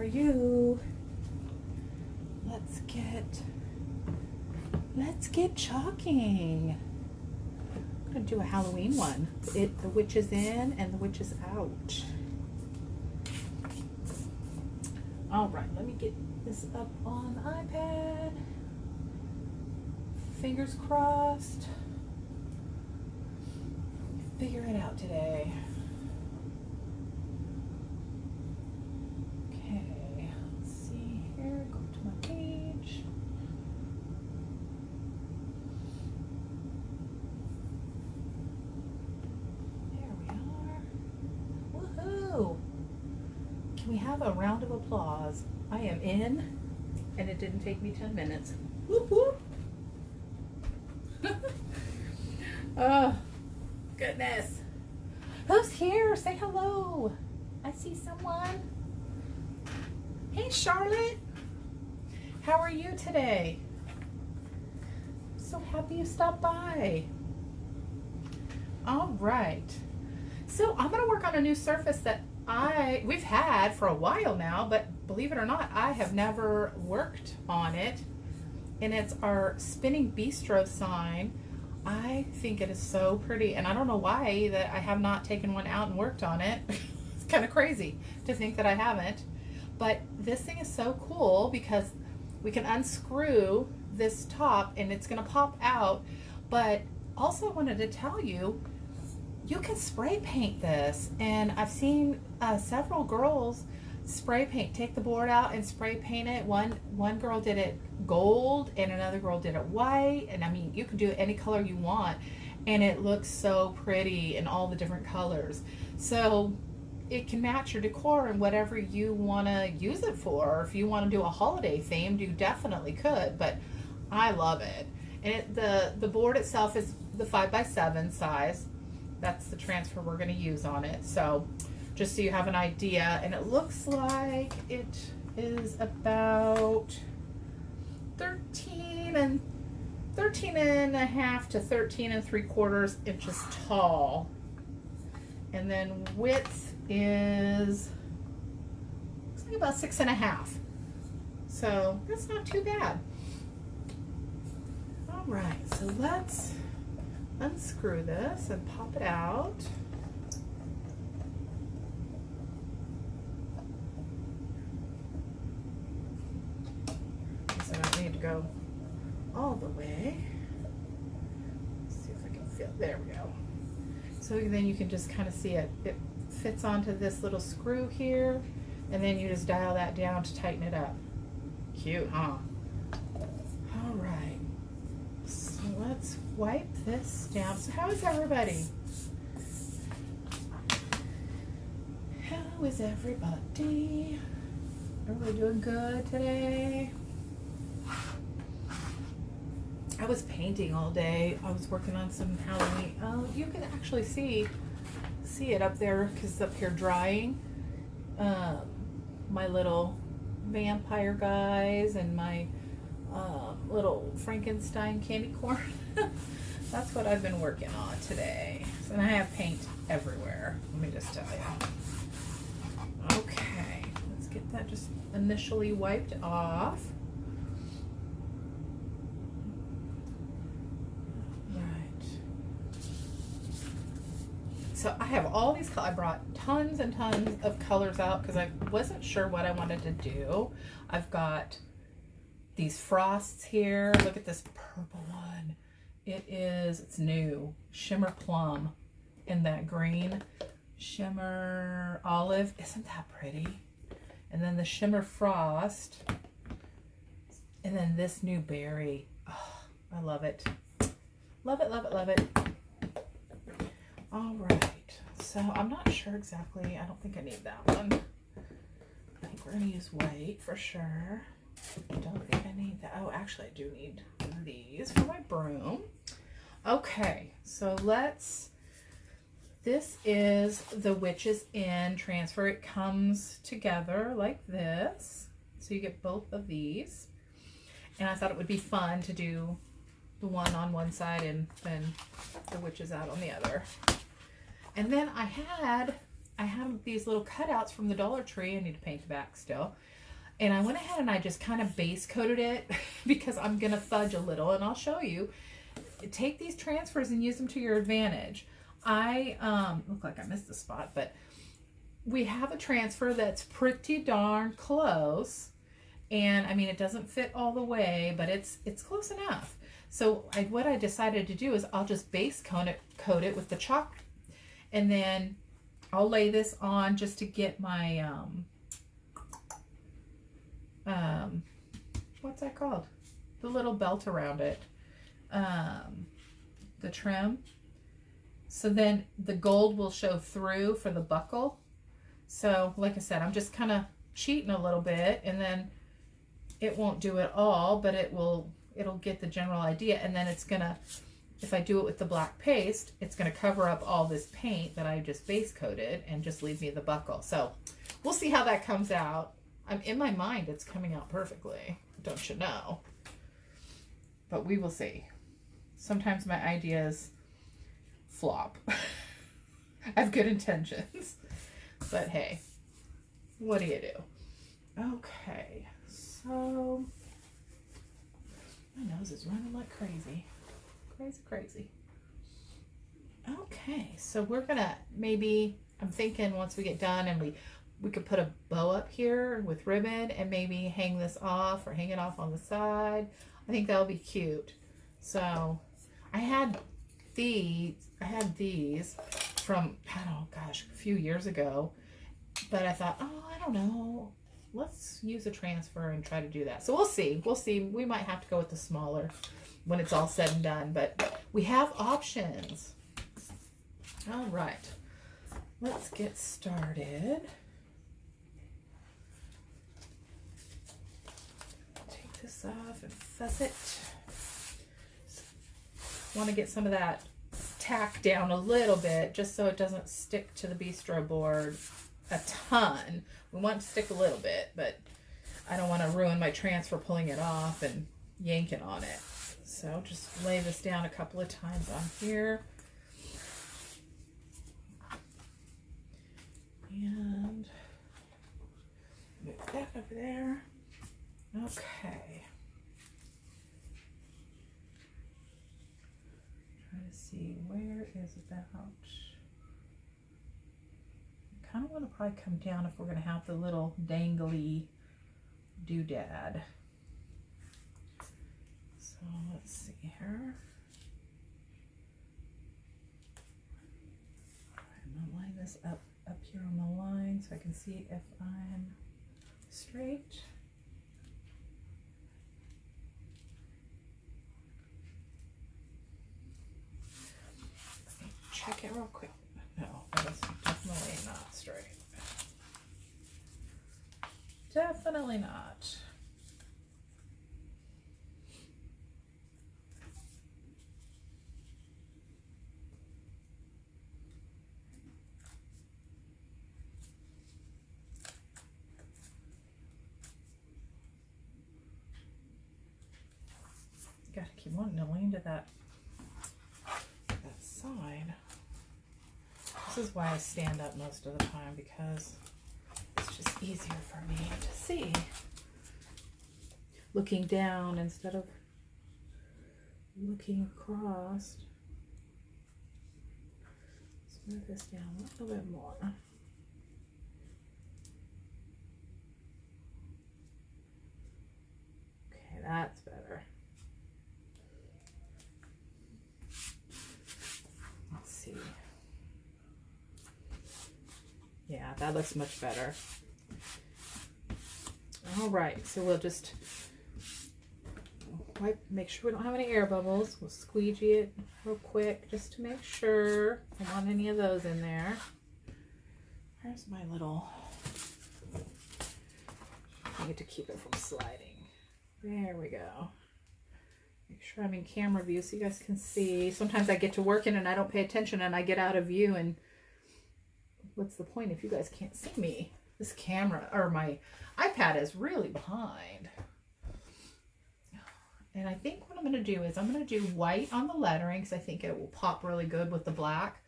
you? Let's get chalking. I'm gonna do a Halloween one. The witch is in and the witch is out. All right, let me get this up on the iPad. Fingers crossed. Figure it out today. Okay, let's see here. Go to my page. There we are. Woohoo! Can we have a round of applause? I am in, and it didn't take me 10 minutes. Whoop whoop. Oh, goodness. Who's here? Say hello. I see someone. Hey, Charlotte. How are you today? So happy you stopped by. All right. So I'm going to work on a new surface that we've had for a while now, but believe it or not, I have never worked on it. And it's our spinning bistro sign. I think it is so pretty, and I don't know why that I have not taken one out and worked on it. It's kind of crazy to think that I haven't, but this thing is so cool because we can unscrew this top and it's going to pop out. But also I wanted to tell you, you can spray paint this, and I've seen several girls spray paint, take the board out and spray paint it. One girl did it gold and another girl did it white, and I mean, you can do it any color you want, and it looks so pretty in all the different colors. So it can match your decor and whatever you want to use it for. Or if you want to do a holiday theme, you definitely could, but I love it. And the board itself is the 5x7 size. That's the transfer we're going to use on it. So just so you have an idea, and it looks like it is about 13 and a half to 13 3/4 inches tall, and then width is looks like about 6.5. So that's not too bad. All right, so let's unscrew this and pop it out. So I don't need to go all the way. Let's see if I can feel. There we go. So then you can just kind of see it. It fits onto this little screw here, and then you just dial that down to tighten it up. Cute, huh? All right. So let's wipe this down. So how is everybody? How is everybody? Everybody doing good today? I was painting all day. I was working on some Halloween. Oh, you can actually see it up there because it's up here drying. My little vampire guys and my little Frankenstein candy corn. That's what I've been working on today. And I have paint everywhere. Let me just tell you. Okay, let's get that just initially wiped off. So I have all these, I brought tons and tons of colors out because I wasn't sure what I wanted to do. I've got these frosts here. Look at this purple one. It's new. Shimmer plum in that green. Shimmer olive. Isn't that pretty? And then the shimmer frost. And then this new berry. Oh, I love it. Love it, love it, love it. All right, so I'm not sure exactly. I don't think I need that one. I think we're going to use white for sure. I don't think I need that. Oh, actually, I do need these for my broom. Okay, so this is the Witch's Inn transfer. It comes together like this. So you get both of these. And I thought it would be fun to do the one on one side and then the witches out on the other. And then I had I have these little cutouts from the Dollar Tree. I need to paint the back still. And I went ahead and I just kind of base coated it because I'm going to fudge a little, and I'll show you. Take these transfers and use them to your advantage. I look like I missed the spot, but we have a transfer that's pretty darn close. And I mean, it doesn't fit all the way, but it's close enough. So what I decided to do is I'll just base coat it with the chalk, and then I'll lay this on just to get my what's that called? The little belt around it, the trim. So then the gold will show through for the buckle. So like I said, I'm just kind of cheating a little bit, and then it won't do it all, but it'll get the general idea. And then it's gonna, if I do it with the black paste, it's gonna cover up all this paint that I just base coated and just leave me the buckle. So we'll see how that comes out. I'm in my mind, it's coming out perfectly, don't you know? But we will see. Sometimes my ideas flop. I have good intentions, but hey, what do you do? Okay, so my nose is running like crazy. Crazy. Okay, so we're gonna maybe, I'm thinking once we get done and we could put a bow up here with ribbon and maybe hang this off or hang it off on the side. I think that'll be cute. So I had these from, I don't know, gosh, a few years ago, but I thought, oh, I don't know, let's use a transfer and try to do that. So we'll see. We might have to go with the smaller when it's all said and done, but we have options. All right, let's get started. Take this off and fuss it. Want to get some of that tack down a little bit just so it doesn't stick to the bistro board a ton. We want to stick a little bit, but I don't want to ruin my transfer pulling it off and yanking on it. So just lay this down a couple of times on here. And move that over there. Okay. Trying to see where is about. I kind of want to probably come down if we're going to have the little dangly doodad. So let's see here. I'm going to line this up here on the line so I can see if I'm straight. Let me check it real quick. No, that is definitely not straight. Definitely not. Gotta keep wanting to lean to that side. This is why I stand up most of the time, because it's just easier for me to see. Looking down instead of looking across. Let's move this down a little bit more. Okay, that's better. Let's see. Yeah, that looks much better. All right, so we'll just make sure we don't have any air bubbles. We'll squeegee it real quick just to make sure I don't want any of those in there. Where's my little, I need to keep it from sliding. There we go. Make sure I'm in camera view so you guys can see. Sometimes I get to working and I don't pay attention and I get out of view, and what's the point if you guys can't see me? This camera, or my iPad, is really behind. And I think what I'm going to do is I'm going to do white on the lettering because I think it will pop really good with the black.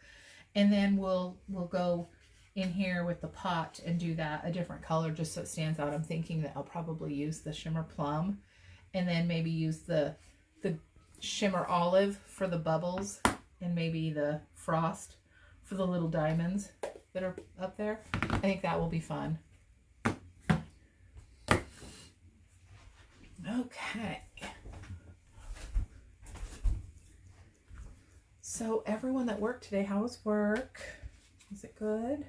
And then we'll go in here with the pot and do that a different color just so it stands out. I'm thinking that I'll probably use the shimmer plum and then maybe use the shimmer olive for the bubbles and maybe the frost for the little diamonds that are up there. I think that will be fun. Okay. So everyone that worked today, how was work? Was it good?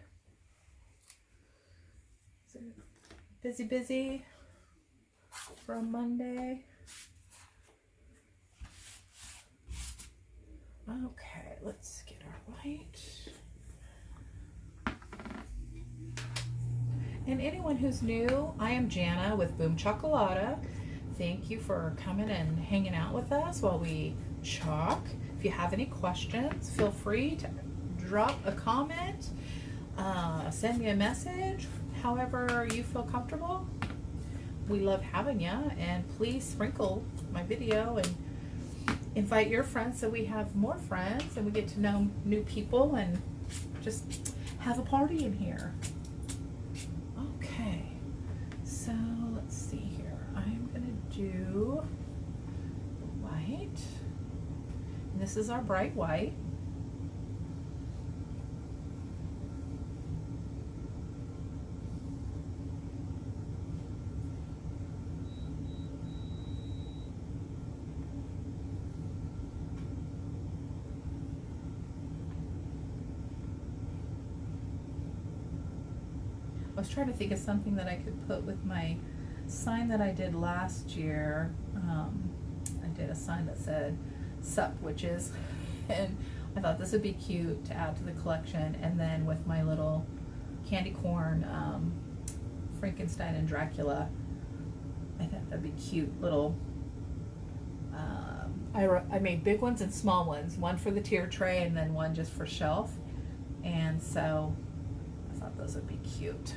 Is it busy for a Monday? Okay, let's get our white. And anyone who's new, I am Jana with Boom Chocolata. Thank you for coming and hanging out with us while we chalk. If you have any questions, feel free to drop a comment, send me a message, however you feel comfortable. We love having you, and please sprinkle my video and invite your friends so we have more friends and we get to know new people and just have a party in here. Okay, so let's see here. I'm gonna do white. And this is our bright white. I was trying to think of something that I could put with my sign that I did last year. I did a sign that said Sup Witches, and I thought this would be cute to add to the collection. And then with my little candy corn Frankenstein and Dracula, I thought that'd be cute little. I made big ones and small ones, one for the tier tray and then one just for shelf, and so I thought those would be cute.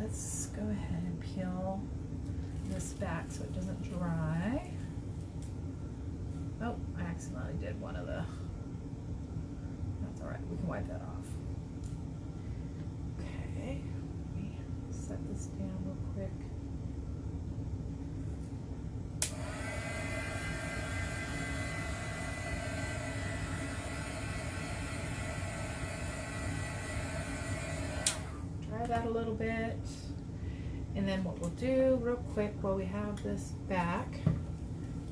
Let's go ahead and peel this back so it doesn't dry. Oh, I accidentally did one of the, that's all right, we can wipe that off. Okay, let me set this down real quick. Dry that a little bit. And then what we'll do real quick while we have this back,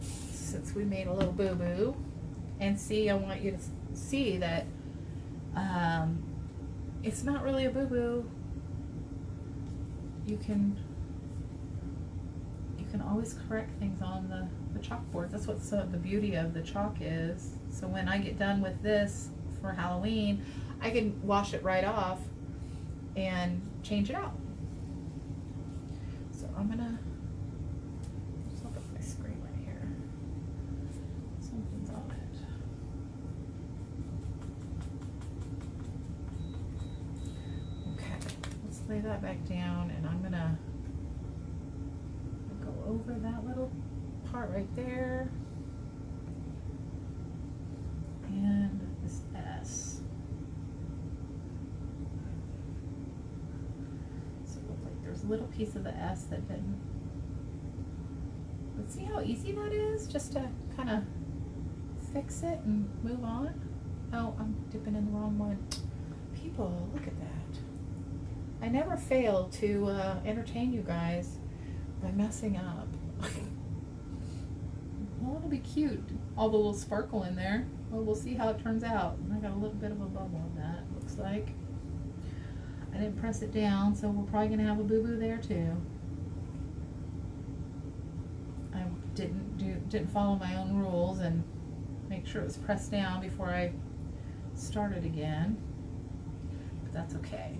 since we made a little boo-boo, and see, I want you to see that it's not really a boo-boo. You can always correct things on the chalkboard. That's what the beauty of the chalk is. So when I get done with this for Halloween, I can wash it right off and change it out. So I'm gonna just look at my screen right here. Something's on it. Okay, let's lay that back down, and I'm gonna go over that little part right there and this S. So it looks like there's a little piece of the S that didn't. But see how easy that is, just to kind of fix it and move on. Oh, I'm dipping in the wrong one. People, look at that. I never fail to entertain you guys by messing up. Well, it'll be cute. All the little sparkle in there. Well, we'll see how it turns out. I got a little bit of a bubble on that, looks like. I didn't press it down, so we're probably gonna have a boo-boo there too. I didn't follow my own rules and make sure it was pressed down before I started again. But that's okay.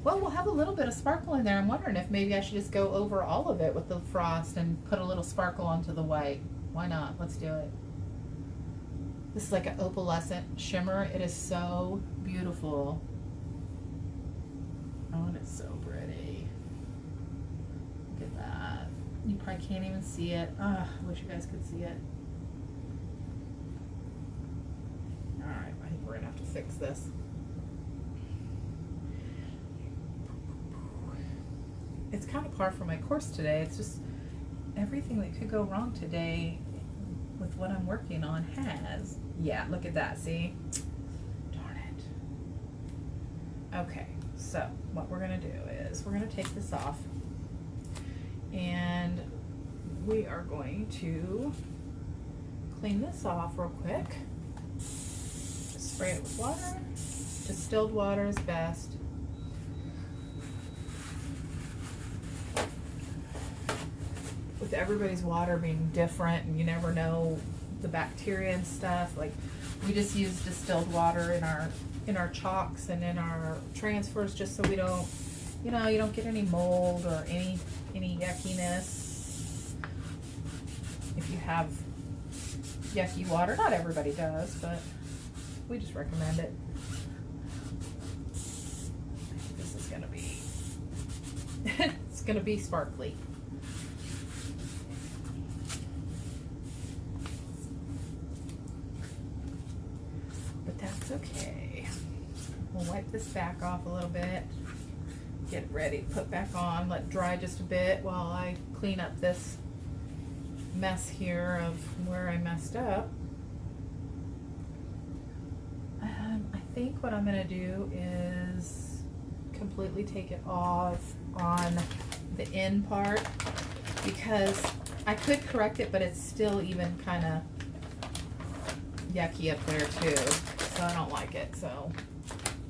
Well, we'll have a little bit of sparkle in there. I'm wondering if maybe I should just go over all of it with the frost and put a little sparkle onto the white. Why not? Let's do it. This is like an opalescent shimmer. It is so beautiful. Oh, and it's so pretty. Look at that. You probably can't even see it. I wish you guys could see it. Alright, I think we're gonna have to fix this. It's kind of par for my course today. It's just everything that could go wrong today with what I'm working on has. Yeah, look at that, see? Darn it. Okay, so what we're gonna do is we're gonna take this off and we are going to clean this off real quick. Just spray it with water. Distilled water is best. With everybody's water being different and you never know the bacteria and stuff, like we just use distilled water in our chalks and in our transfers just so we don't, you know, you don't get any mold or any yuckiness. If you have yucky water, not everybody does, but we just recommend it. This is gonna be it's gonna be sparkly. That's okay. We'll wipe this back off a little bit, get it ready to put back on, let it dry just a bit while I clean up this mess here of where I messed up. I think what I'm going to do is completely take it off on the end part because I could correct it, but it's still even kind of yucky up there too. So I don't like it, so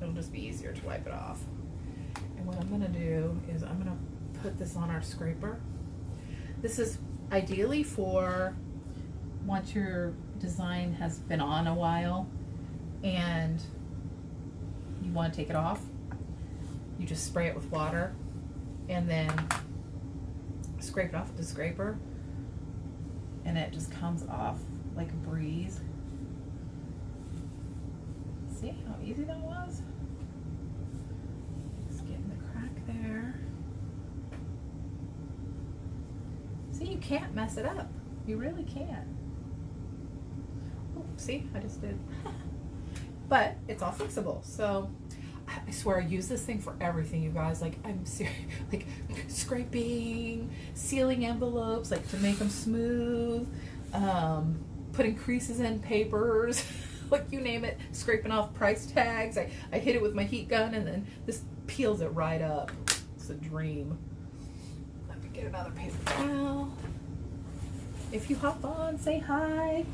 it'll just be easier to wipe it off. And what I'm gonna do is I'm gonna put this on our scraper. This is ideally for once your design has been on a while and you want to take it off, you just spray it with water and then scrape it off with the scraper and it just comes off like a breeze. See how easy that was? Just getting the crack there. See, you can't mess it up. You really can't. Oh, see, I just did. But it's all fixable. So I swear I use this thing for everything, you guys. Like I'm serious, like scraping, sealing envelopes, like to make them smooth, putting creases in papers. Like you name it, scraping off price tags. I hit it with my heat gun and then this peels it right up. It's a dream. Let me get another paper towel. If you hop on, say hi.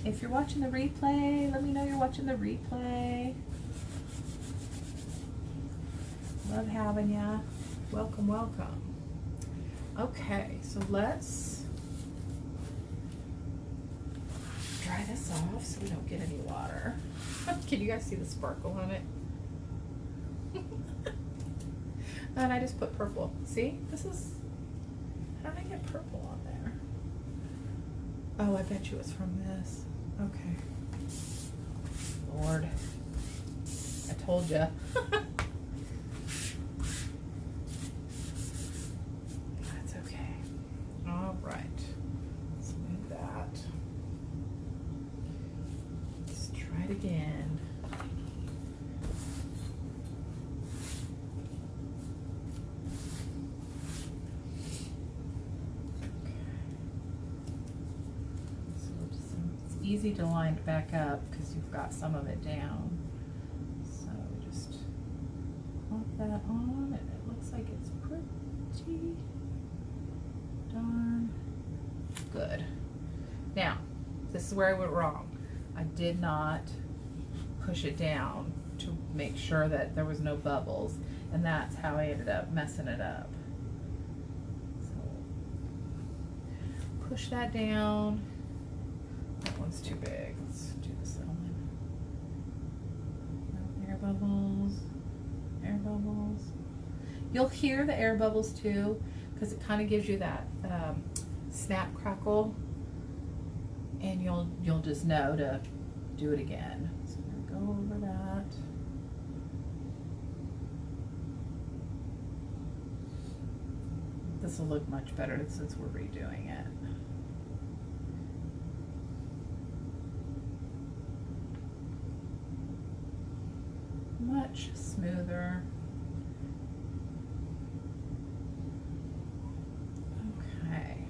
If you're watching the replay, let me know you're watching the replay. Love having ya. Welcome, welcome. Okay, so let's dry this off so we don't get any water. Can you guys see the sparkle on it? And I just put purple. See? This is... How did I get purple on there? Oh, I bet you it's from this. Okay. Lord. I told ya. That's okay. All right. Let's move that. Let's try it again. Easy to line it back up because you've got some of it down. So we just pop that on and it looks like it's pretty darn good. Now, this is where I went wrong. I did not push it down to make sure that there was no bubbles, and that's how I ended up messing it up. So push that down. That one's too big. Let's do this little one. Air bubbles, air bubbles. You'll hear the air bubbles too, because it kind of gives you that snap crackle, and you'll just know to do it again. So I'm gonna go over that. This will look much better since we're redoing it. Much smoother. Okay.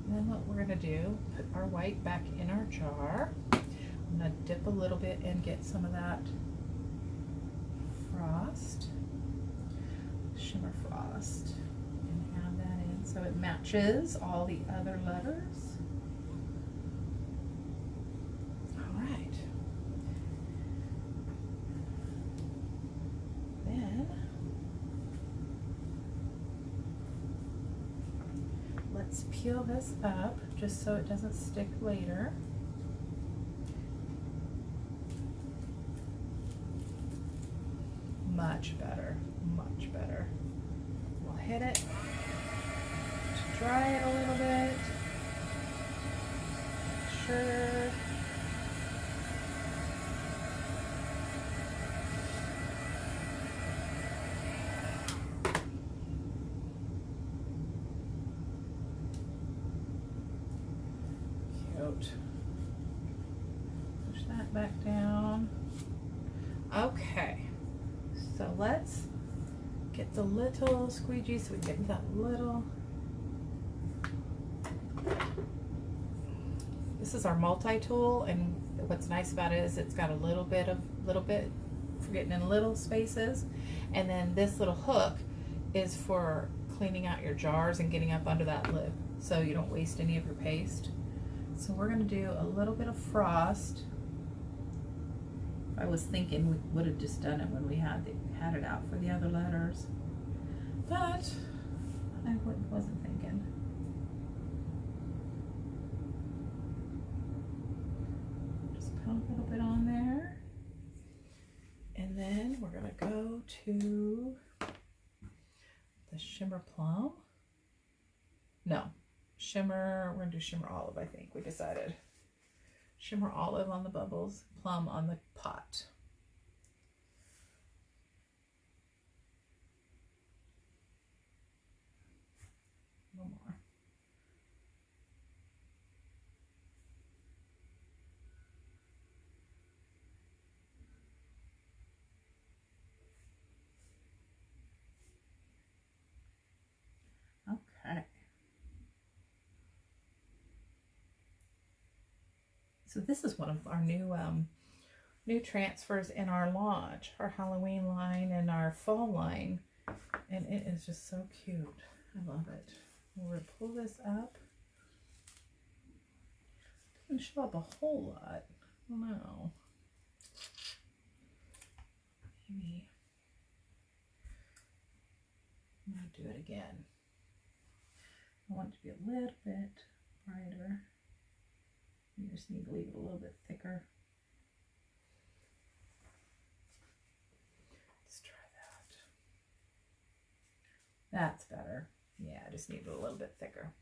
Then what we're gonna do, put our white back in our jar. I'm gonna dip a little bit and get some of that frost, shimmer frost, and add that in so it matches all the other letters. All right. Then let's peel this up just so it doesn't stick later. Much better, much better. We'll hit it to dry it a little bit. Sure. Cute. Push that back down. Okay. So let's get the little squeegee so we get that little. This is our multi-tool, and what's nice about it is it's got a little bit for getting in little spaces, and then this little hook is for cleaning out your jars and getting up under that lid so you don't waste any of your paste. So we're going to do a little bit of frost. I was thinking we would have just done it when we had it out for the other letters, but I wasn't thinking. Just put a little bit on there, and then we're gonna go to the shimmer plum. No, shimmer. We're gonna do shimmer olive. I think we decided. Shimmer olive on the bubbles, plum on the pot. A little more. Okay. So this is one of our new transfers in our launch, our Halloween line and our fall line, and it is just so cute. I love it. We're gonna pull this up. Doesn't show up a whole lot. I don't know. Maybe I'm gonna do it again. I want it to be a little bit brighter. You just need to leave it a little bit thicker. Let's try that. That's better. Yeah, I just need it a little bit thicker.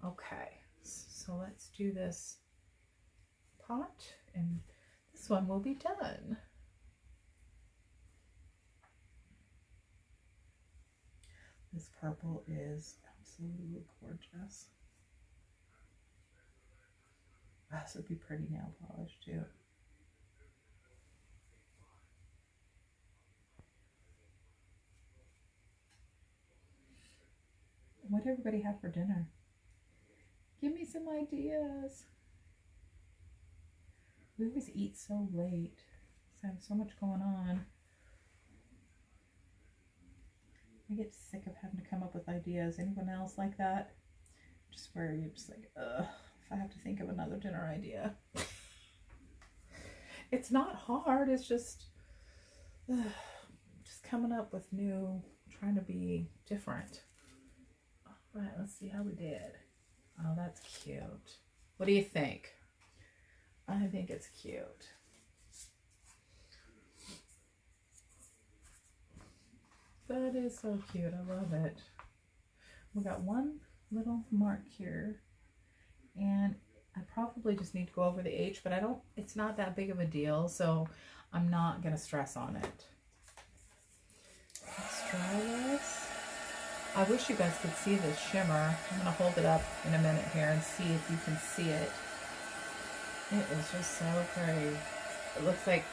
Okay, so let's do this pot, and this one will be done. This purple is absolutely gorgeous. This would be pretty nail polish too. What did everybody have for dinner? Give me some ideas. We always eat so late. So I have so much going on. I get sick of having to come up with ideas. Anyone else like that? Just where you're just like, ugh, if I have to think of another dinner idea. It's not hard, it's just coming up with new, trying to be different. All right, let's see how we did. Oh, that's cute. What do you think? I think it's cute. That is so cute. I love it. We got one little mark here, and I probably just need to go over the H, but it's not that big of a deal, so I'm not going to stress on it. Let's try this. I wish you guys could see this shimmer. I'm going to hold it up in a minute here and see if you can see it. It is just so pretty. It looks like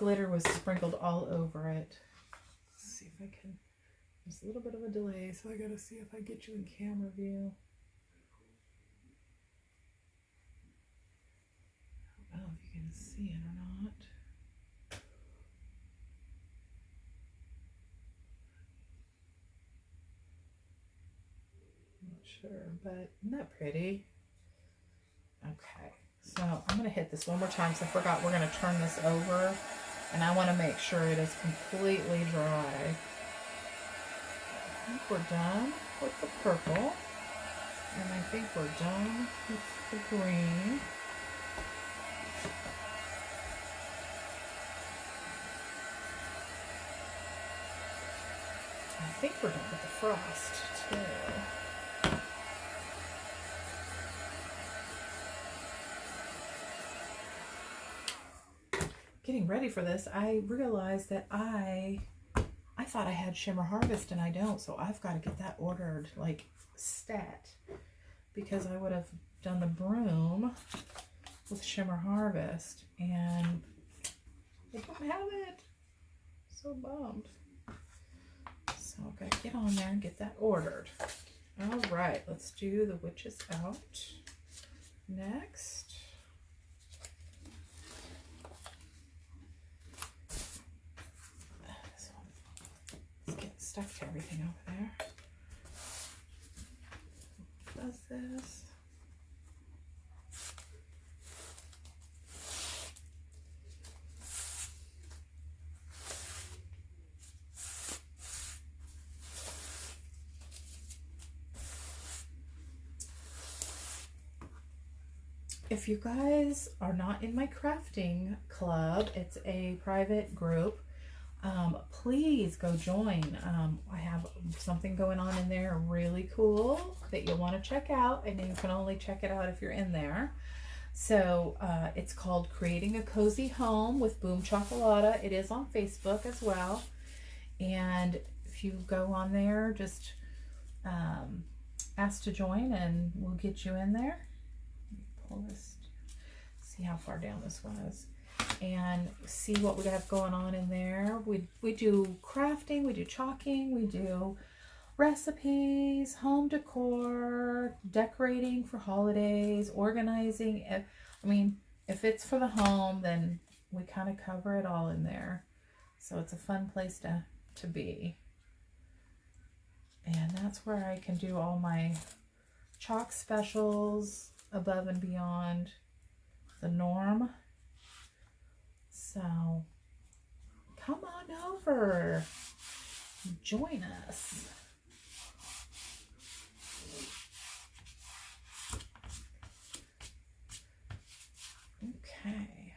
glitter was sprinkled all over it. Let's see if I can. There's a little bit of a delay, so I got to see if I get you in camera view. I don't know if you can see it or not. I'm not sure, but isn't that pretty? Okay, so I'm going to hit this one more time because I forgot we're going to turn this over, and I want to make sure it is completely dry. I think we're done with the purple, and I think we're done with the green. I think we're done with the frost too. Getting ready for this, I realized that I thought I had Shimmer Harvest and I don't, so I've got to get that ordered like stat, because I would have done the broom with Shimmer Harvest and I don't have it. So bummed. So I've got to get on there and get that ordered. All right, let's do the Witches Out next. Stuck to everything over there. Does this? If you guys are not in my crafting club, it's a private group. Please go join. I have something going on in there really cool that you'll want to check out, and you can only check it out if you're in there. So it's called Creating a Cozy Home with Boom Chocolata. It is on Facebook as well, and if you go on there, just ask to join and we'll get you in there. Pull this, see how far down this was, and see what we have going on in there. We do crafting, we do chalking, we do recipes, home decor, decorating for holidays, organizing. If it's for the home, then we kind of cover it all in there. So it's a fun place to be. And that's where I can do all my chalk specials above and beyond the norm. So come on over, join us. Okay,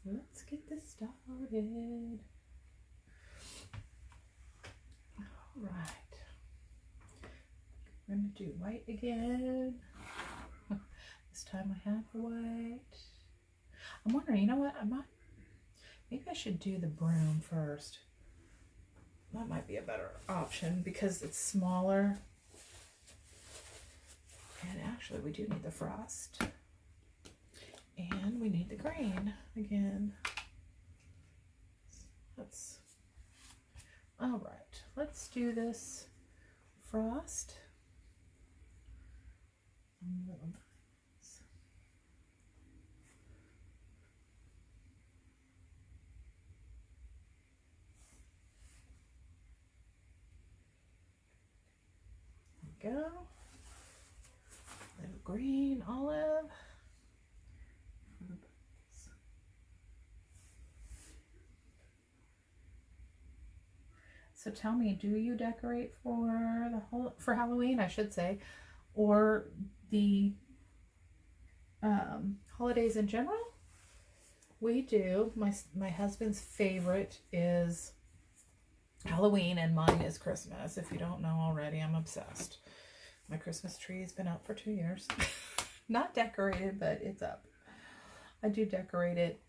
let's get this started. All right, we're gonna do white again. This time I have the white. I'm wondering, you know what, maybe I should do the broom first. That might be a better option because it's smaller. And actually we do need the frost. And we need the green again. All right, let's do this frost. Go. Little green, olive. So tell me, do you decorate for Halloween, I should say, or the holidays in general? We do. My husband's favorite is Halloween and mine is Christmas. If you don't know already, I'm obsessed. My Christmas tree has been up for 2 years. Not decorated, but it's up. I do decorate it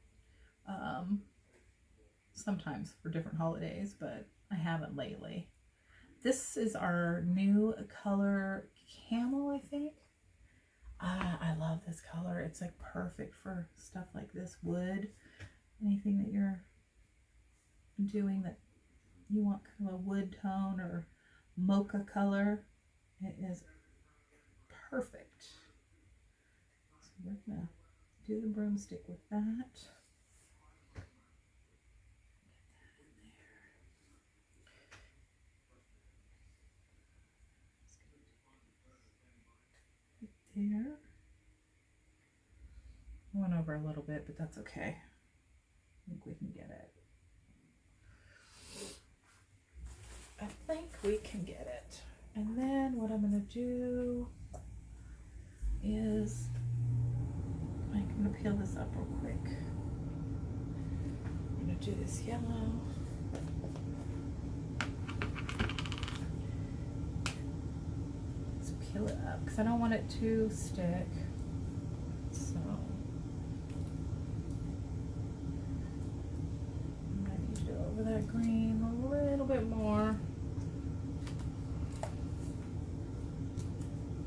sometimes for different holidays, but I haven't lately. This is our new color camel, I think. I love this color. It's like perfect for stuff like this, wood, anything that you're doing that you want kind of a wood tone or mocha color. It is perfect. So we're gonna do the broomstick with that. There. I went over a little bit, but that's okay. I think we can get it. I think we can get it. And then what I'm going to do is I'm going to peel this up real quick. I'm going to do this yellow. Let's peel it up because I don't want it to stick. So I need to go over that green a little bit more.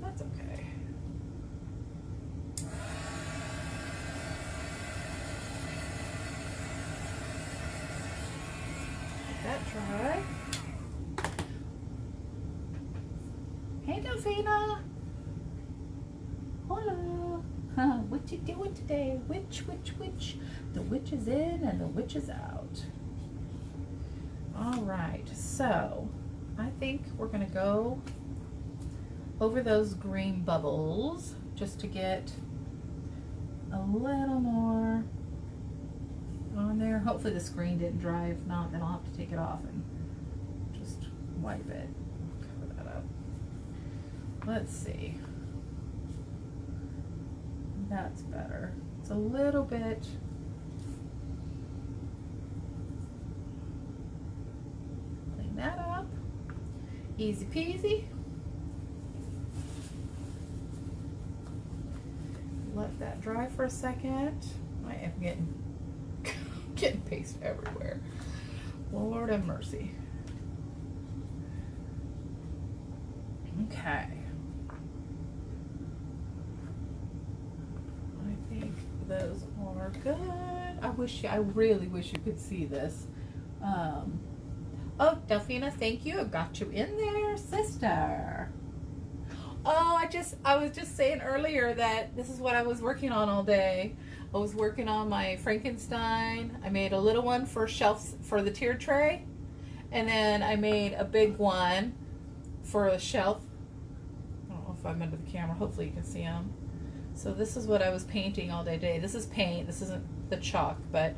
That's okay. Let that dry. Hey Delphina. Hello. What you doing today? Witch. The witch is in and the witch is out. All right, so I think we're gonna go over those green bubbles just to get a little more on there. Hopefully the screen didn't dry. If not, then I'll have to take it off and just wipe it. Cover that up. Let's see. That's better. It's a little bit clean that up. Easy peasy. Let that dry for a second. I am getting paste everywhere. Lord have mercy. Okay. I think those are good. I really wish you could see this. Oh, Delphina, thank you. I got you in there, sister. Oh, I was just saying earlier that this is what I was working on all day. I was working on my Frankenstein. I made a little one for shelves for the tier tray. And then I made a big one for a shelf. I don't know if I'm under the camera. Hopefully you can see them. So this is what I was painting all day. This is paint. This isn't the chalk, but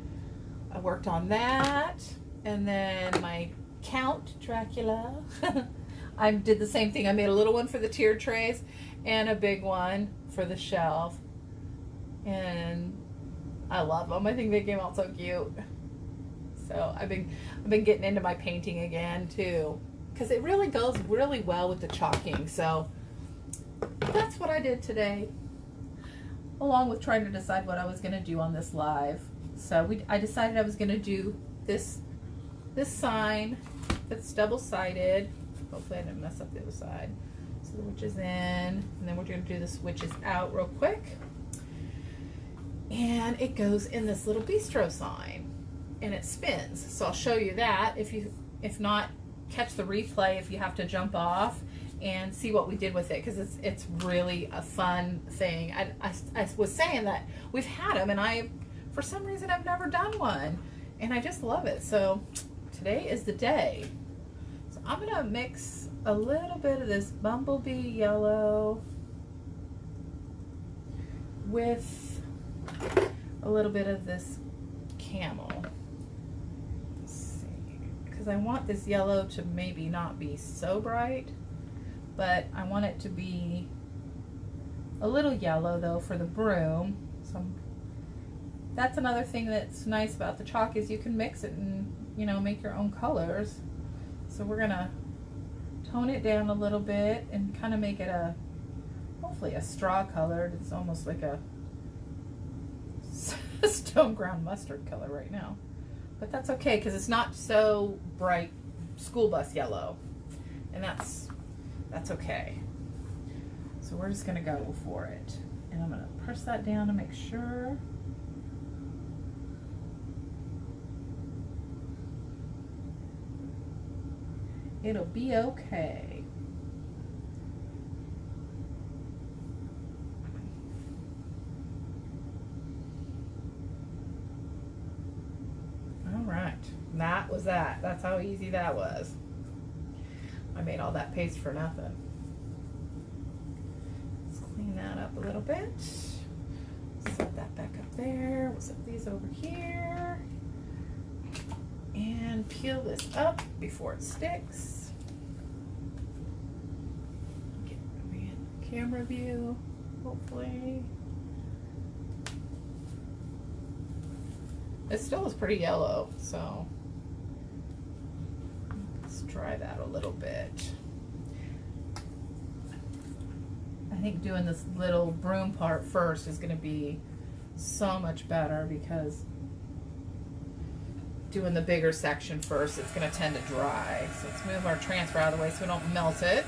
I worked on that. And then my Count Dracula. I did the same thing. I made a little one for the tier trays and a big one for the shelf. And I love them. I think they came out so cute. So I've been getting into my painting again too, because it really goes really well with the chalking. So that's what I did today, along with trying to decide what I was going to do on this live. So I decided I was going to do this sign that's double-sided. Hopefully I didn't mess up the other side. So the witch is in, and then we're going to do this witch is out real quick. And it goes in this little bistro sign, and it spins. So I'll show you that. If not, catch the replay if you have to jump off and see what we did with it, because it's really a fun thing. I was saying that we've had them, and for some reason I've never done one, and I just love it. So today is the day. So I'm gonna mix a little bit of this bumblebee yellow with a little bit of this camel. Let's see, because I want this yellow to maybe not be so bright, but I want it to be a little yellow though for the broom. So that's another thing that's nice about the chalk, is you can mix it and, you know, make your own colors. So we're gonna tone it down a little bit and kind of make it hopefully a straw colored. It's almost like a stone ground mustard color right now, but that's okay because it's not so bright school bus yellow. and that's okay. So we're just gonna go for it. And I'm gonna press that down to make sure. It'll be okay. All right, that was that. That's how easy that was. I made all that paste for nothing. Let's clean that up a little bit. Set that back up there. We'll set these over here. And peel this up before it sticks. Get me in camera view, hopefully. It still is pretty yellow, so let's try that a little bit. I think doing this little broom part first is going to be so much better, because doing the bigger section first, it's going to tend to dry. So let's move our transfer out of the way so we don't melt it.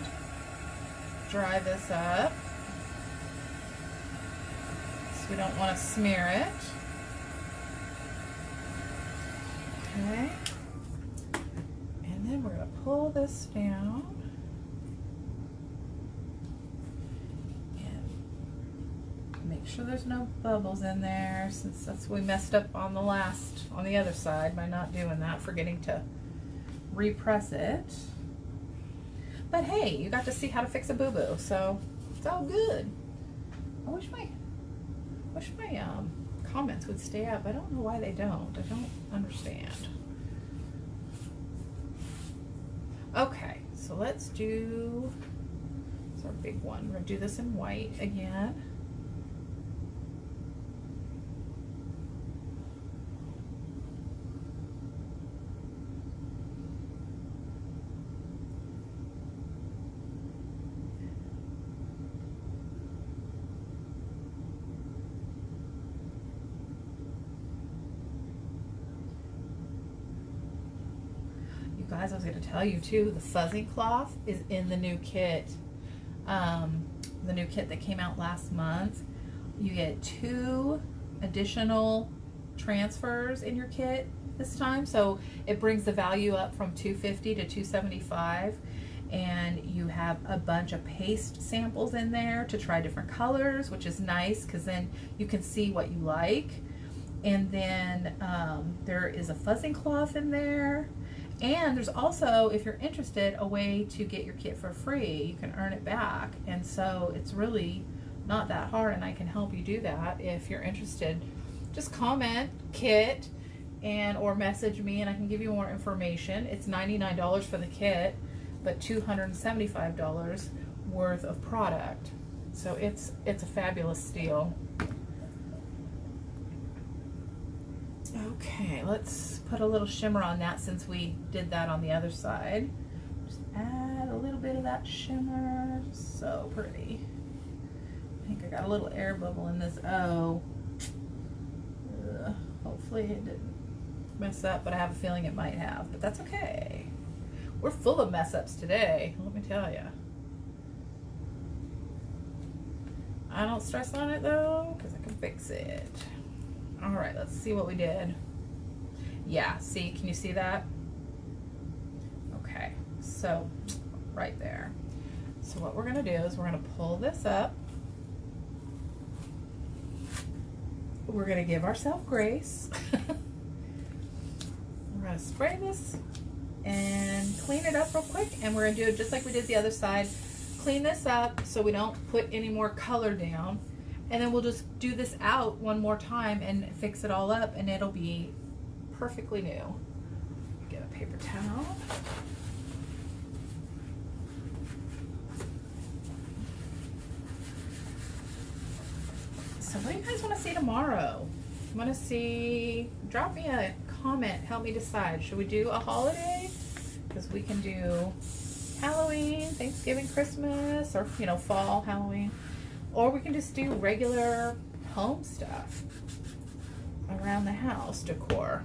Dry this up. So we don't want to smear it. Okay. And then we're going to pull this down. And make sure there's no bubbles in there, since that's what we messed up on the other side by not doing that, forgetting to repress it. But hey, you got to see how to fix a boo-boo, so it's all good. I wish my comments would stay up. I don't know why they don't. I don't understand. Okay, so let's do, it's our big one. We're gonna do this in white again. Guys, I was going to tell you too, the fuzzy cloth is in the new kit. The new kit that came out last month. You get 2 additional transfers in your kit this time, so it brings the value up from $250 to $275. And you have a bunch of paste samples in there to try different colors, which is nice because then you can see what you like. And then there is a fuzzing cloth in there. And there's also, if you're interested, a way to get your kit for free. You can earn it back. And so it's really not that hard, and I can help you do that if you're interested. Just comment kit or message me and I can give you more information. It's $99 for the kit, but $275 worth of product. So it's a fabulous steal. Okay, let's put a little shimmer on that since we did that on the other side. Just add a little bit of that shimmer. So pretty. I think I got a little air bubble in this O. Hopefully it didn't mess up, but I have a feeling it might have, but that's okay. We're full of mess ups today, let me tell you. I don't stress on it though, because I can fix it. All right, let's see what we did. Yeah, see, can you see that? Okay, so right there. So what we're gonna do is we're gonna pull this up. We're gonna give ourselves grace. We're gonna spray this and clean it up real quick, and we're gonna do it just like we did the other side. Clean this up so we don't put any more color down. And then we'll just do this out one more time and fix it all up, and it'll be perfectly new. Get a paper towel. So what do you guys want to see tomorrow? Want to see, drop me a comment, help me decide. Should we do a holiday? Because we can do Halloween, Thanksgiving, Christmas, or fall, Halloween. Or we can just do regular home stuff around the house, decor.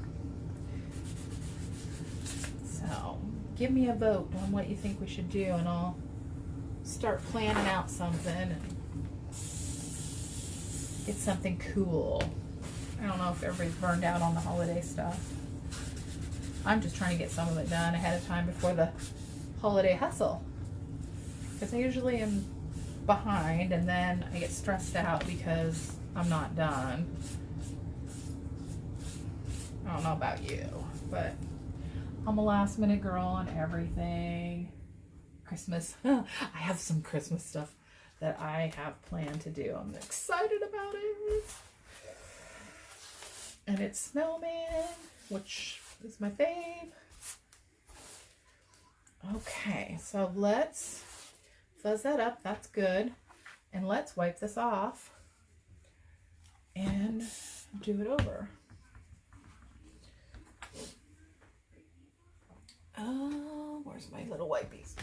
So give me a vote on what you think we should do, and I'll start planning out something and get something cool. I don't know if everybody's burned out on the holiday stuff. I'm just trying to get some of it done ahead of time before the holiday hustle. Because I usually am behind and then I get stressed out because I'm not done. I don't know about you, but I'm a last minute girl on everything. Christmas. I have some Christmas stuff that I have planned to do. I'm excited about it. And it's Snowman, which is my fave. Okay, so let's fuzz that up. That's good. And let's wipe this off and do it over. Oh, where's my little wipies?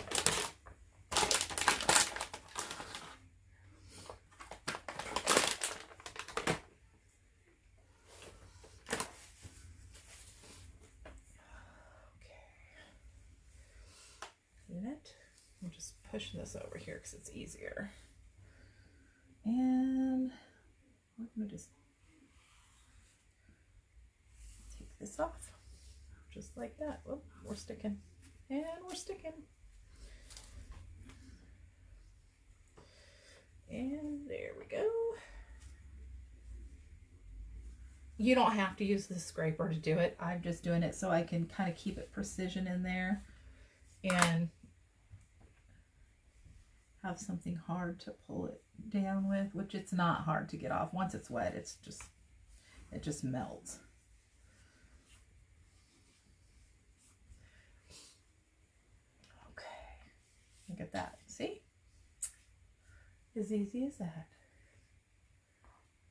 I'm just pushing this over here because it's easier. And we're going to just take this off. Just like that. Whoop, we're sticking. And we're sticking. And there we go. You don't have to use the scraper to do it. I'm just doing it so I can kind of keep it precision in there and have something hard to pull it down with, which it's not hard to get off. Once it's wet, it just melts. Okay, look at that. See? As easy as that.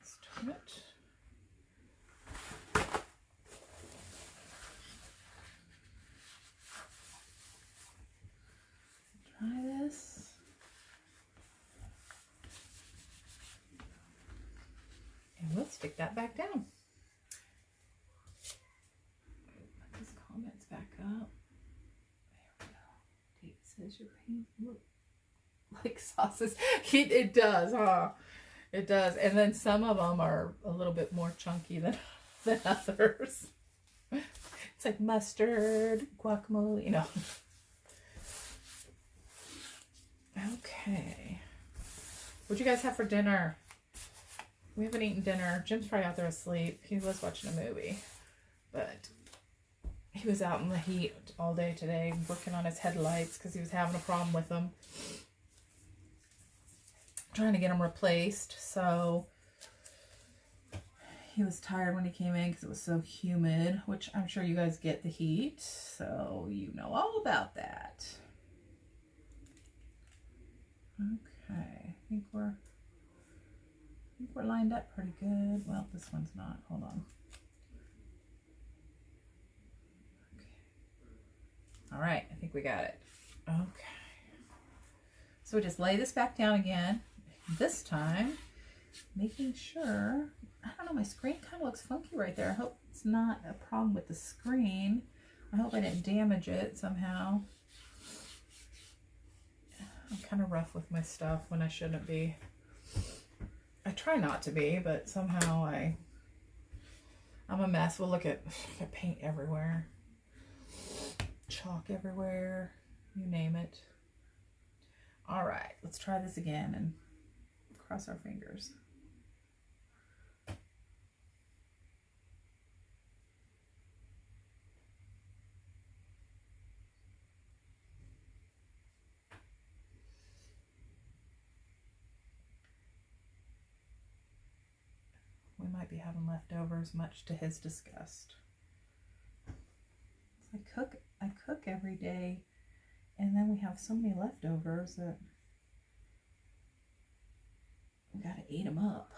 Let's turn it. Try this. And we'll stick that back down. Put these comments back up. There we go. Date says your paint look like sauces. It does, huh? It does. And then some of them are a little bit more chunky than others. It's like mustard, guacamole, you know. Okay. What'd you guys have for dinner? We haven't eaten dinner. Jim's probably out there asleep. He was watching a movie, but he was out in the heat all day today working on his headlights because he was having a problem with them. Trying to get them replaced. So he was tired when he came in because it was so humid, which I'm sure you guys get the heat, so you know all about that. Okay, I think we're lined up pretty good. Well, this one's not. Hold on. Okay. All right, I think we got it. Okay. So we just lay this back down again. This time, making sure, I don't know, my screen kind of looks funky right there. I hope it's not a problem with the screen. I hope I didn't damage it somehow. I'm kind of rough with my stuff when I shouldn't be. I try not to be, but somehow I'm a mess. Well, look at paint everywhere. Chalk everywhere. You name it. All right, let's try this again and cross our fingers. We might be having leftovers, much to his disgust. I cook every day, and then we have so many leftovers that we gotta eat them up.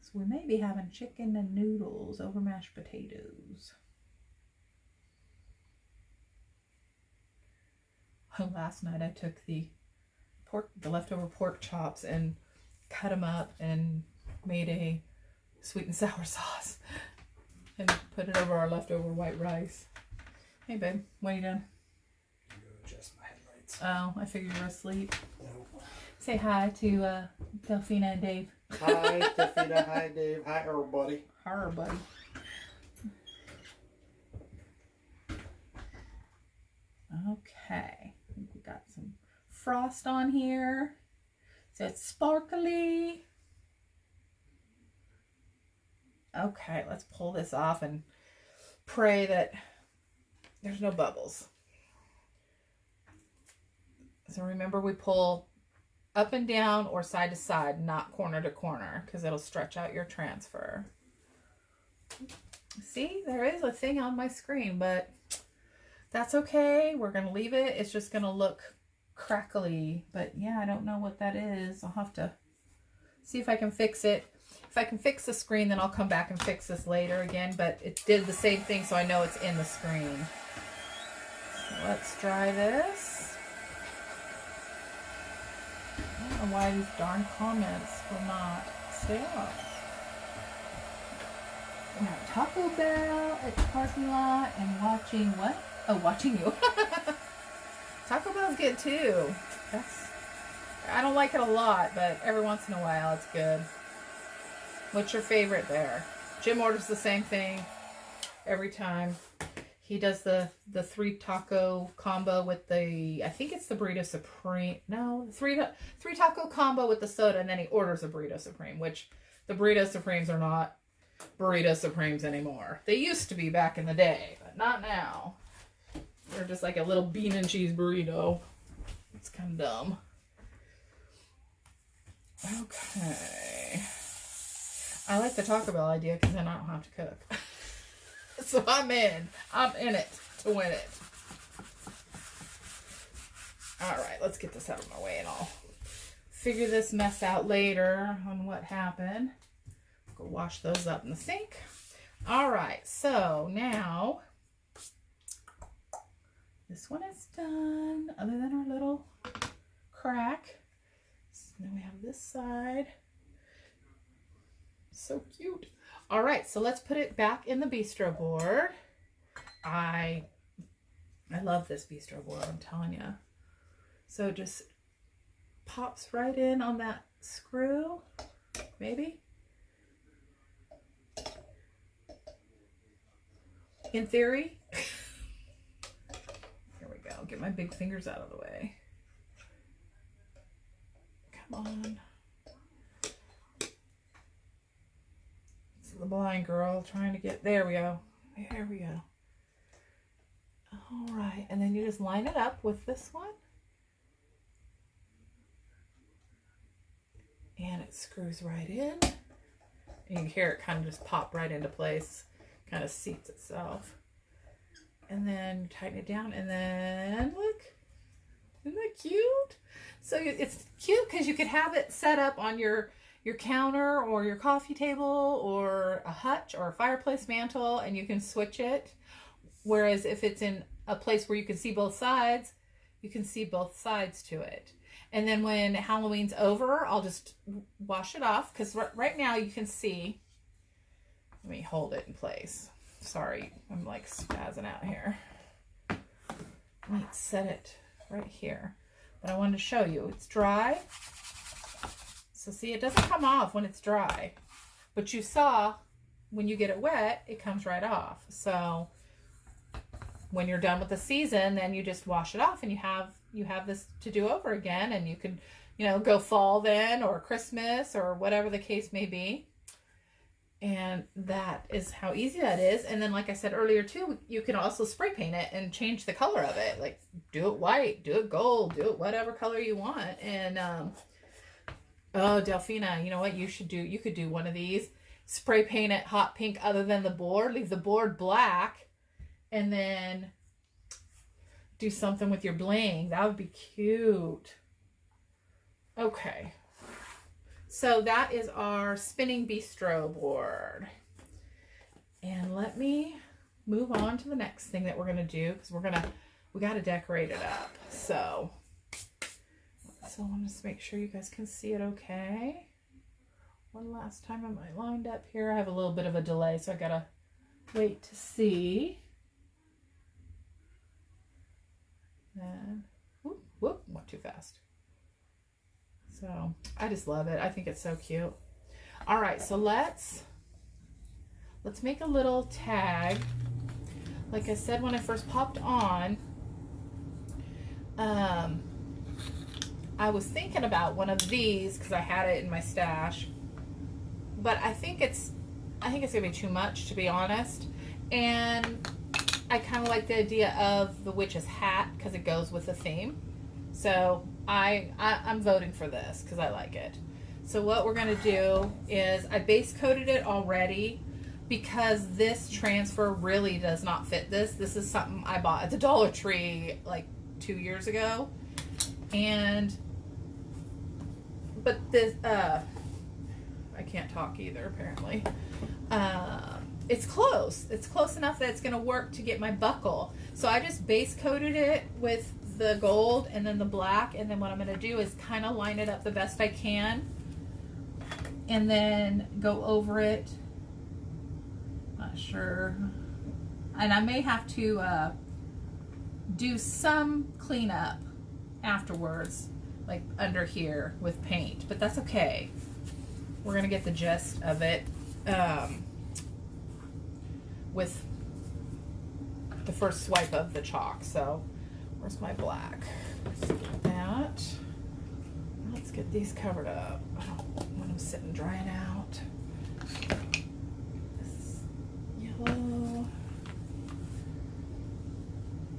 So we may be having chicken and noodles over mashed potatoes. Last night I took the leftover pork chops and cut them up and made a sweet and sour sauce and put it over our leftover white rice. Hey, babe. What are you doing? I'm going to adjust my headlights. Oh, I figured you were asleep. No. Say hi to Delphina and Dave. Hi, Delphina. Hi, Dave. Hi, everybody. Her, buddy. Okay. We got some frost on here. So it's sparkly. Okay, let's pull this off and pray that there's no bubbles. So remember, we pull up and down or side to side, not corner to corner, because it'll stretch out your transfer. See, there is a thing on my screen, but that's okay. We're going to leave it. It's just going to look crackly. But yeah, I don't know what that is. I'll have to see if I can fix it. If I can fix the screen, then I'll come back and fix this later again. But it did the same thing, so I know it's in the screen. So let's dry this. I don't know why these darn comments will not stay up. We're at Taco Bell at the parking lot and watching what? Oh, watching you. Taco Bell's good too. I don't like it a lot, but every once in a while it's good. What's your favorite there? Jim orders the same thing every time. He does the 3 taco combo with the, I think it's the Burrito Supreme. No, 3 taco combo with the soda, and then he orders a Burrito Supreme, which the Burrito Supremes are not Burrito Supremes anymore. They used to be back in the day, but not now. They're just like a little bean and cheese burrito. It's kind of dumb. Okay. I like the Taco Bell idea because then I don't have to cook. So I'm in. I'm in it to win it. All right, let's get this out of my way and I'll figure this mess out later on what happened. Go wash those up in the sink. All right, so now this one is done, other than our little crack. So then we have this side. So cute. All right, so let's put it back in the bistro board. I love this bistro board, I'm telling you. So it just pops right in on that screw, maybe. In theory. Here we go. Get my big fingers out of the way. Come on. The blind girl trying to get, there we go. There we go. All right, and then you just line it up with this one. And it screws right in. And you can hear it kind of just pop right into place. Kind of seats itself. And then tighten it down, and then look. Isn't that cute? So it's cute because you could have it set up on your counter or your coffee table or a hutch or a fireplace mantle, and you can switch it. Whereas if it's in a place where you can see both sides, you can see both sides to it. And then when Halloween's over, I'll just wash it off because right now you can see. Let me hold it in place. Sorry, I'm like spazzing out here. Let me set it right here. But I wanted to show you. It's dry. So see, it doesn't come off when it's dry, but you saw when you get it wet, it comes right off. So when you're done with the season, then you just wash it off and you have this to do over again, and you can, go fall then or Christmas or whatever the case may be. And that is how easy that is. And then, like I said earlier too, you can also spray paint it and change the color of it. Like do it white, do it gold, do it whatever color you want. And oh, Delphina, you know what you should do? You could do one of these. Spray paint it hot pink other than the board. Leave the board black. And then do something with your bling. That would be cute. Okay. So that is our spinning bistro board. And let me move on to the next thing that we're going to do. Because we got to decorate it up. So I want to just make sure you guys can see it okay. One last time, am I lined up here? I have a little bit of a delay, so I gotta wait to see. And whoop, whoop, went too fast. So I just love it. I think it's so cute. All right, so let's make a little tag. Like I said when I first popped on, I was thinking about one of these because I had it in my stash, but I think it's gonna be too much, to be honest. And I kind of like the idea of the witch's hat because it goes with the theme. So I'm voting for this because I like it. So what we're gonna do is I base coated it already because this transfer really does not fit this. This is something I bought at the Dollar Tree like 2 years ago. But this, I can't talk either apparently. It's close. It's close enough that it's gonna work to get my buckle. So I just base coated it with the gold and then the black, and then what I'm gonna do is kind of line it up the best I can and then go over it. Not sure. And I may have to do some cleanup afterwards, like under here with paint, but that's okay. We're gonna get the gist of it with the first swipe of the chalk. So where's my black? Let's get that. Let's get these covered up. I don't want them sitting drying out. This yellow.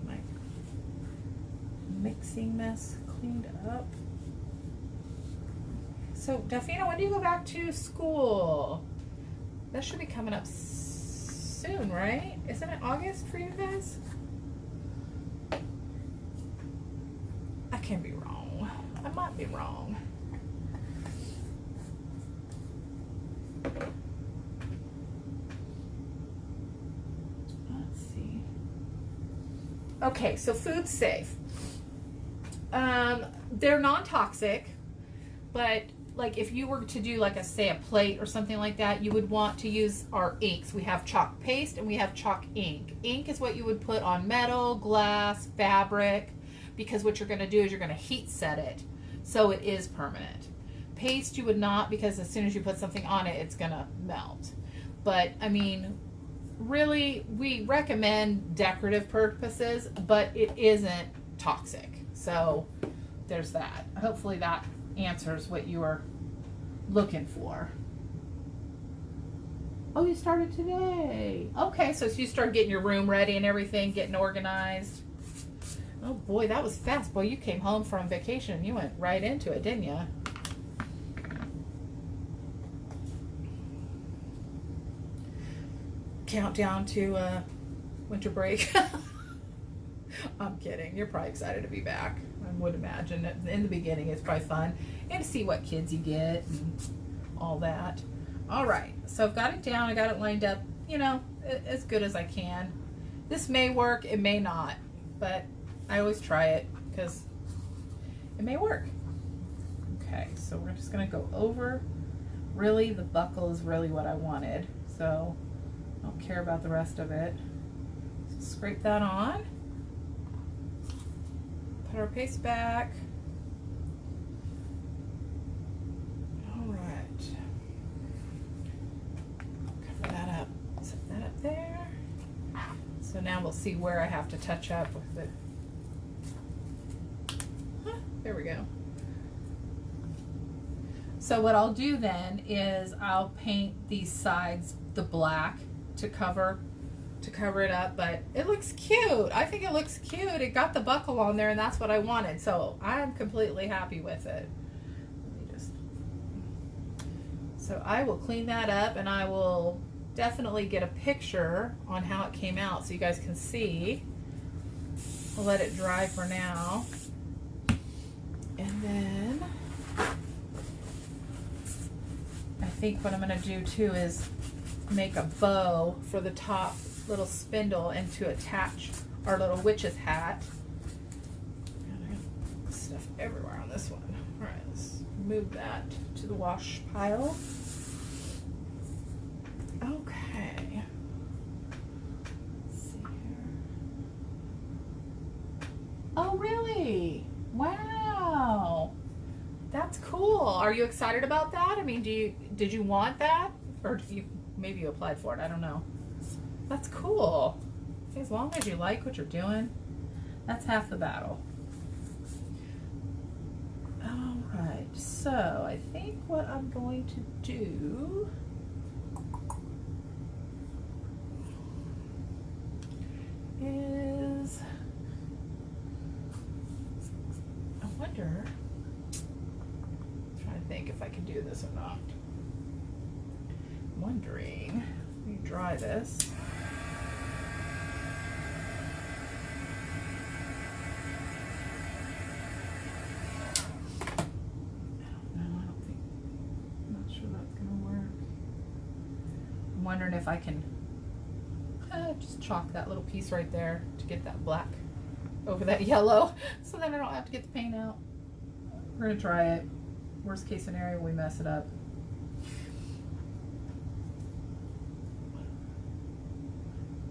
My mixing mess cleaned up. So Delphina, when do you go back to school? That should be coming up soon, right? Isn't it August for you guys? I can be wrong. I might be wrong. Let's see. Okay, so food safe. They're non-toxic, but like if you were to do like say a plate or something like that, you would want to use our inks. We have chalk paste and we have chalk ink. Ink is what you would put on metal, glass, fabric, because what you're going to do is you're going to heat set it so it is permanent. Paste you would not, because as soon as you put something on it, it's going to melt. But I mean, really, we recommend decorative purposes, but it isn't toxic. So there's that. Hopefully that answers what you are looking for. Oh, you started today. Okay, so you started getting your room ready and everything, getting organized. Oh boy, that was fast. Boy, you came home from vacation and you went right into it, didn't you? Countdown to winter break. I'm kidding. You're probably excited to be back. I would imagine. In the beginning, it's probably fun. And to see what kids you get and all that. All right. So I've got it down. I got it lined up, you know, as good as I can. This may work. It may not. But I always try it because it may work. Okay. So we're just going to go over. Really, the buckle is really what I wanted. So I don't care about the rest of it. So scrape that on. Put our paste back. All right. Cover that up. Set that up there. So now we'll see where I have to touch up with it. There we go. So what I'll do then is I'll paint these sides the black to cover it up, but it looks cute. I think it looks cute. It got the buckle on there and that's what I wanted. So I'm completely happy with it. So I will clean that up and I will definitely get a picture on how it came out so you guys can see. I'll let it dry for now. And then I think what I'm going to do too is make a bow for the top little spindle and to attach our little witch's hat. And I got stuff everywhere on this one. All right, let's move that to the wash pile. Okay. Let's see here. Oh, really? are you excited about that? I mean, did you want that, or maybe you applied for it? I don't know. That's cool. As long as you like what you're doing, that's half the battle. All right. So I think what I'm going to do is, I wonder, I'm trying to think if I can do this or not. I'm wondering, let me dry this. Wondering if I can just chalk that little piece right there to get that black over that yellow, so then I don't have to get the paint out. We're gonna try it. Worst case scenario, we mess it up.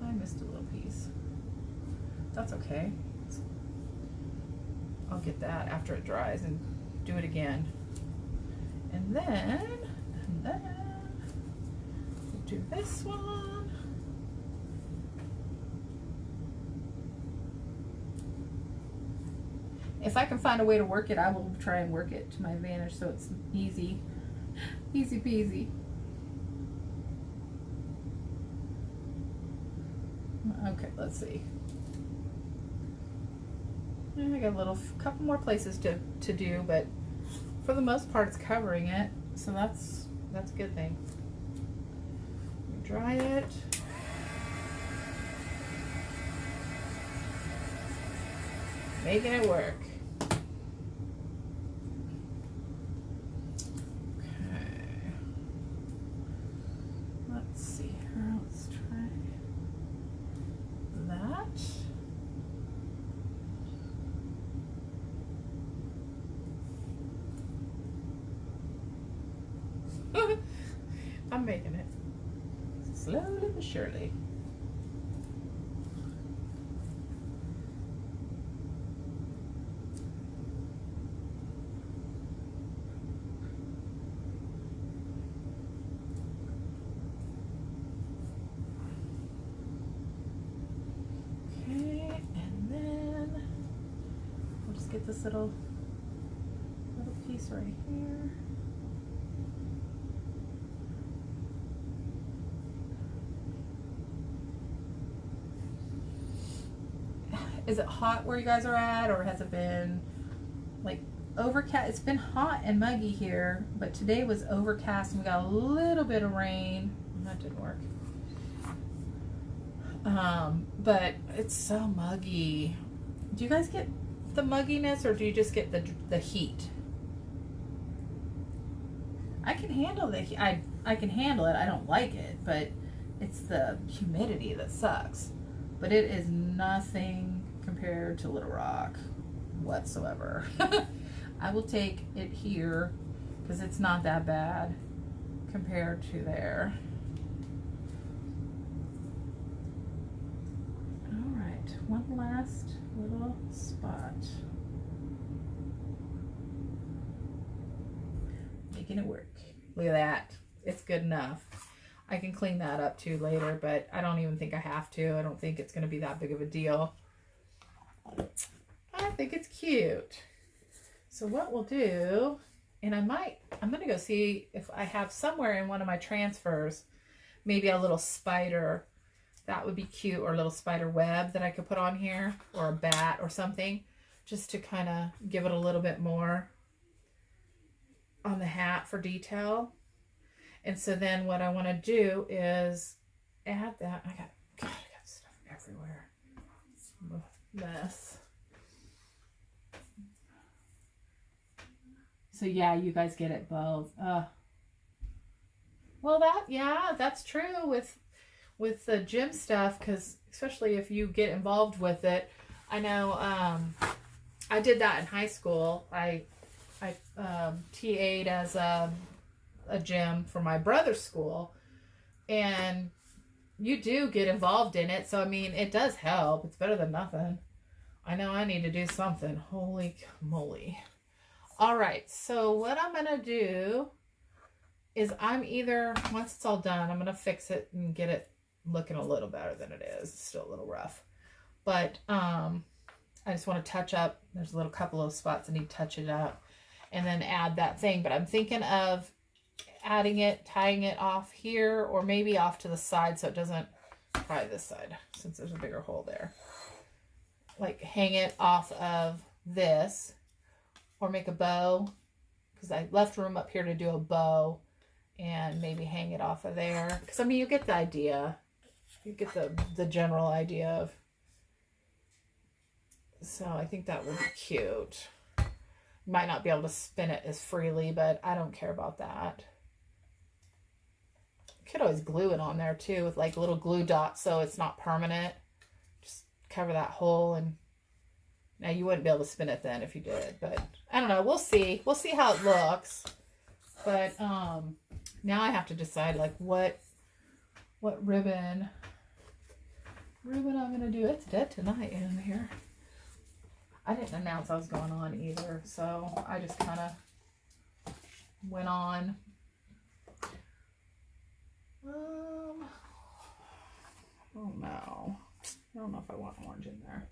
I missed a little piece. That's okay. I'll get that after it dries and do it again. And then do this one. If I can find a way to work it, I will try and work it to my advantage so it's easy. Easy peasy. Okay, let's see. I got a couple more places to do, but for the most part it's covering it, so that's a good thing. Dry it. Making it work. Okay. Let's see here. Let's try that. I'm making it. Slowly but surely. Okay, and then we'll just get this little piece right here. Is it hot where you guys are at, or has it been like overcast? It's been hot and muggy here, but today was overcast and we got a little bit of rain. That didn't work. But it's so muggy. Do you guys get the mugginess, or do you just get the heat? I can handle the heat. I can handle it. I don't like it, but it's the humidity that sucks. But it is nothing compared to Little Rock whatsoever. I will take it here because it's not that bad compared to there. All right, one last little spot. Making it work. Look at that. It's good enough. I can clean that up too later, but I don't even think I have to. I don't think it's going to be that big of a deal. I think it's cute. So what we'll do, and I'm going to go see if I have somewhere in one of my transfers, maybe a little spider. That would be cute, or a little spider web that I could put on here, or a bat or something, just to kind of give it a little bit more on the hat for detail. And so then what I want to do is add that. I got stuff everywhere. It's a mess. So yeah, you guys get it both. Well, that's true with the gym stuff, because especially if you get involved with it. I know I did that in high school. I TA'd as a gym for my brother's school, and you do get involved in it, so I mean it does help. It's better than nothing. I know I need to do something. Holy moly. All right, so what I'm gonna do is I'm either, once it's all done, I'm gonna fix it and get it looking a little better than it is. It's still a little rough, but I just want to touch up. There's a little couple of spots I need to touch it up, and then add that thing. But I'm thinking of adding it, tying it off here, or maybe off to the side so it doesn't, probably this side since there's a bigger hole there. Like hang it off of this, or make a bow, because I left room up here to do a bow, and maybe hang it off of there. Because I mean, you get the idea. You get the general idea of. So I think that would be cute. Might not be able to spin it as freely, but I don't care about that. Could always glue it on there too with like little glue dots so it's not permanent. Just cover that hole, and now you wouldn't be able to spin it then if you did, but I don't know. We'll see. We'll see how it looks. But now I have to decide like what ribbon I'm gonna do. It's dead tonight in here. I didn't announce I was going on either, so I just kind of went on. Oh no. I don't know if I want orange in there.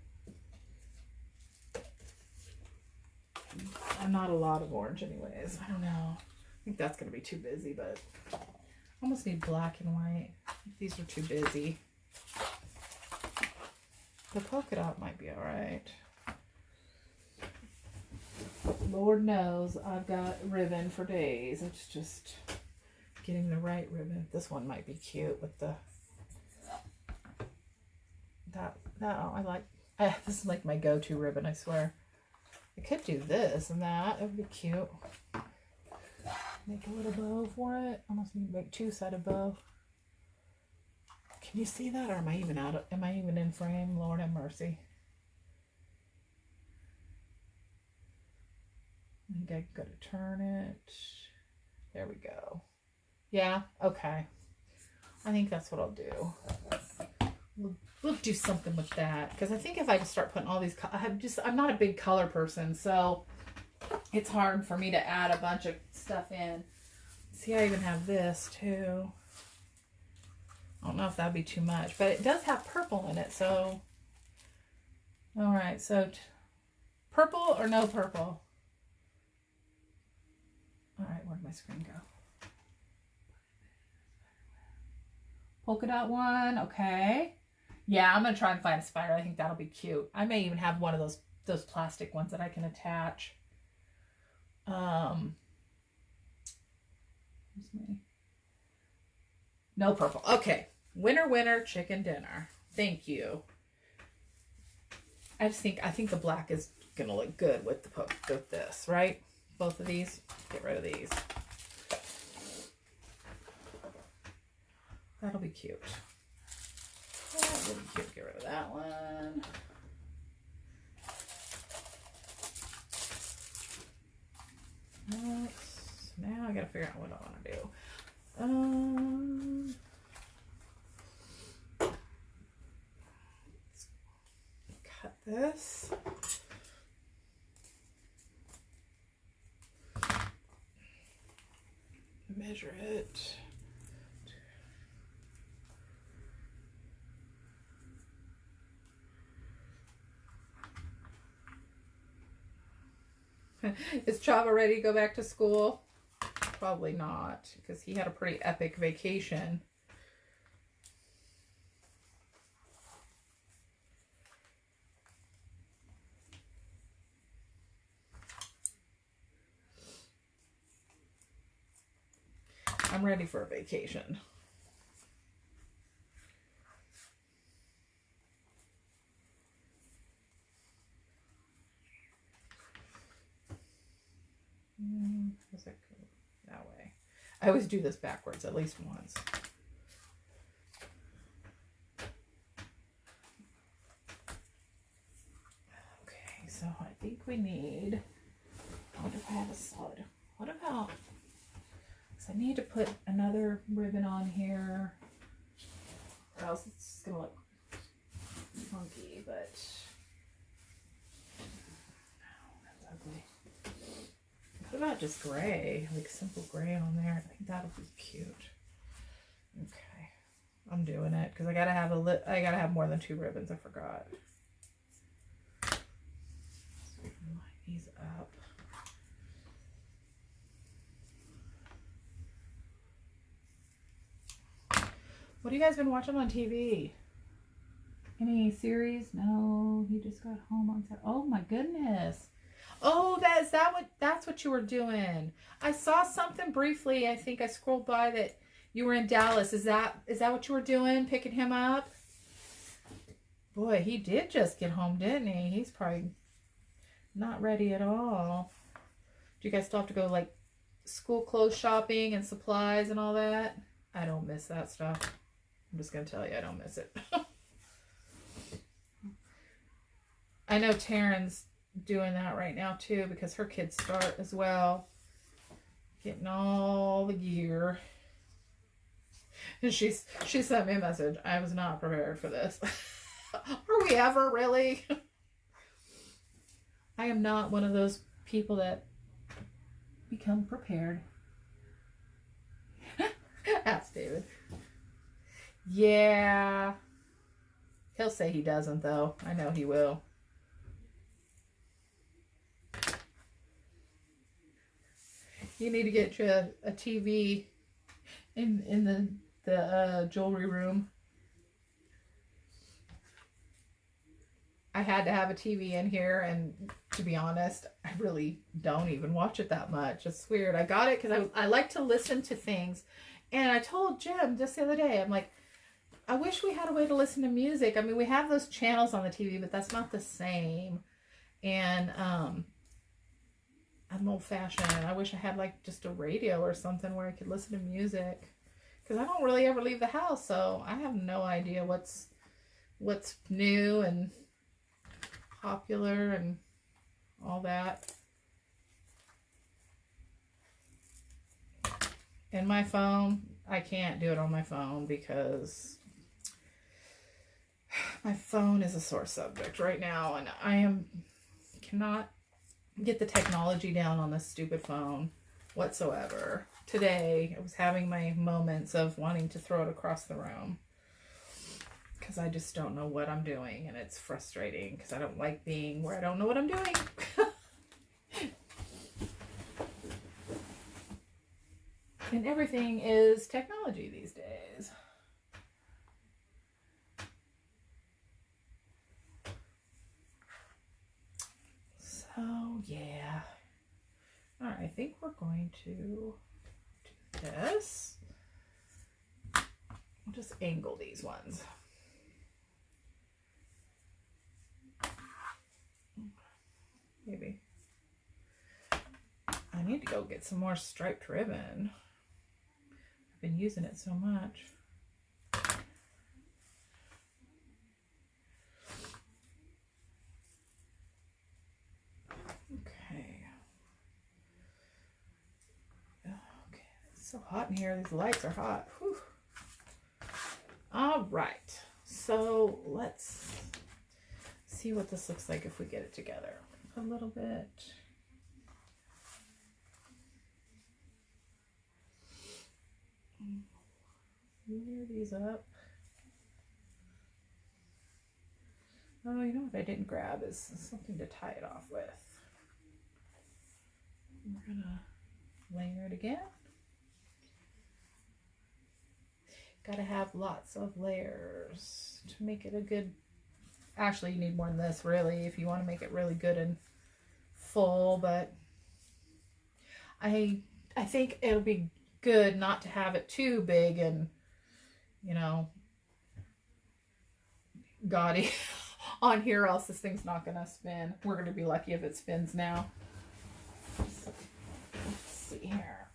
I'm not a lot of orange anyways. I don't know. I think that's going to be too busy, but I almost need black and white. These are too busy. The polka dot might be all right. Lord knows I've got ribbon for days. It's just getting the right ribbon. This one might be cute with the I like this is like my go-to ribbon, I swear. I could do this and that. It would be cute. Make a little bow for it. Almost need to make two-sided bow. Can you see that, or am I even in frame? Lord have mercy. I think I gotta turn it. There we go. Yeah, okay. I think that's what I'll do. We'll do something with that, because I think if I just start putting all these, I'm not a big color person, so it's hard for me to add a bunch of stuff in. See, I even have this too. I don't know if that'd be too much, but it does have purple in it, so. All right, so purple or no purple? All right, where'd my screen go? Polka dot one, okay. Yeah, I'm gonna try and find a spider. I think that'll be cute. I may even have one of those plastic ones that I can attach. No purple. Okay. Winner, winner, chicken dinner. Thank you. I think the black is gonna look good with with this, right? Both of these. Get rid of these. That'll be cute. That would be cute. Get rid of that one. Now I gotta figure out what I want to do. Cut this. Measure it. Is Chava ready to go back to school? Probably not, because he had a pretty epic vacation. I'm ready for a vacation. Does it go that way? I always do this backwards at least once. Okay, so I think we need, I wonder if I have a solid. What about, because I need to put another ribbon on here, or else it's going to look funky, but no, that's ugly. What about just gray? Like simple gray on there. I think that'll be cute. Okay. I'm doing it because I gotta have I gotta have more than 2 ribbons. I forgot. Line these up. What have you guys been watching on TV? Any series? No, he just got home on Saturday. Oh my goodness. Oh, that's what you were doing. I saw something briefly. I think I scrolled by that you were in Dallas. Is that what you were doing? Picking him up? Boy, he did just get home, didn't he? He's probably not ready at all. Do you guys still have to go like school clothes shopping and supplies and all that? I don't miss that stuff. I'm just gonna tell you, I don't miss it. I know Taryn's doing that right now too because her kids start as well, getting all the gear. And she sent me a message. I was not prepared for this. Are we ever really? I am not one of those people that become prepared. Ask David. Yeah. He'll say he doesn't though. I know he will. You need to get you a TV in the jewelry room. I had to have a TV in here, and to be honest, I really don't even watch it that much. It's weird. I got it because I like to listen to things, and I told Jim just the other day, I'm like, I wish we had a way to listen to music. I mean, we have those channels on the TV, but that's not the same. And I'm old-fashioned. I wish I had like just a radio or something where I could listen to music, because I don't really ever leave the house, so I have no idea what's new and popular and all that. And my phone, I can't do it on my phone because my phone is a sore subject right now, and I cannot get the technology down on this stupid phone whatsoever. Today, I was having my moments of wanting to throw it across the room because I just don't know what I'm doing, and it's frustrating because I don't like being where I don't know what I'm doing. And everything is technology these days. So, yeah. All right, I think we're going to do this. I'll just angle these ones. Maybe. I need to go get some more striped ribbon. I've been using it so much. Okay. Okay, it's so hot in here. These lights are hot. Whew. All right. So let's see what this looks like if we get it together a little bit. Layer these up. Oh, you know what I didn't grab is something to tie it off with. We're gonna layer it again. Gotta have lots of layers to make it a good, actually you need more than this really if you want to make it really good and full, but I think it'll be good not to have it too big and, you know, gaudy on here, else this thing's not gonna spin. We're gonna be lucky if it spins now. So, let's see here.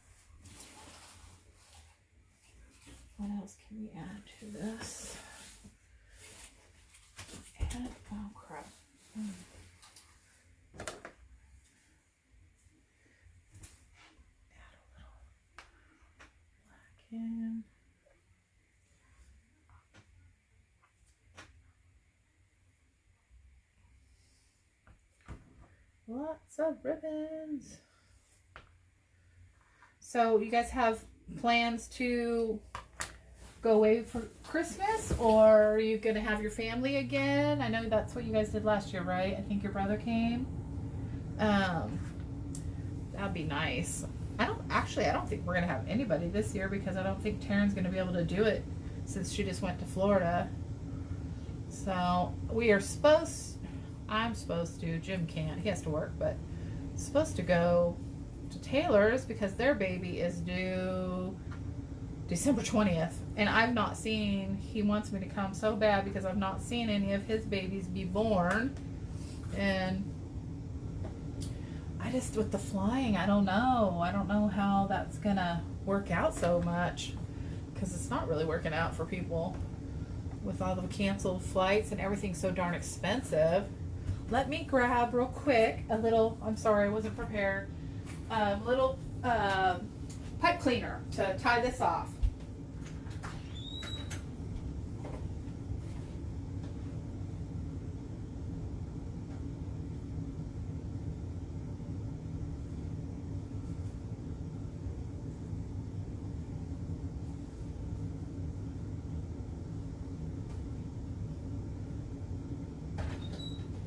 What else can we add to this? And, oh crap. Add a little black in. Lots of ribbons. So you guys have plans to go away for Christmas, or are you gonna have your family again? I know that's what you guys did last year, right? I think your brother came. That'd be nice. I don't think we're gonna have anybody this year because I don't think Taryn's gonna be able to do it since she just went to Florida. So I'm supposed to, Jim can't, he has to work, but supposed to go to Taylor's because their baby is due December 20th. And he wants me to come so bad because I've not seen any of his babies be born. And with the flying, I don't know how that's gonna work out so much because it's not really working out for people with all the canceled flights and everything so darn expensive. Let me grab real quick I'm sorry, I wasn't prepared, little pipe cleaner to tie this off.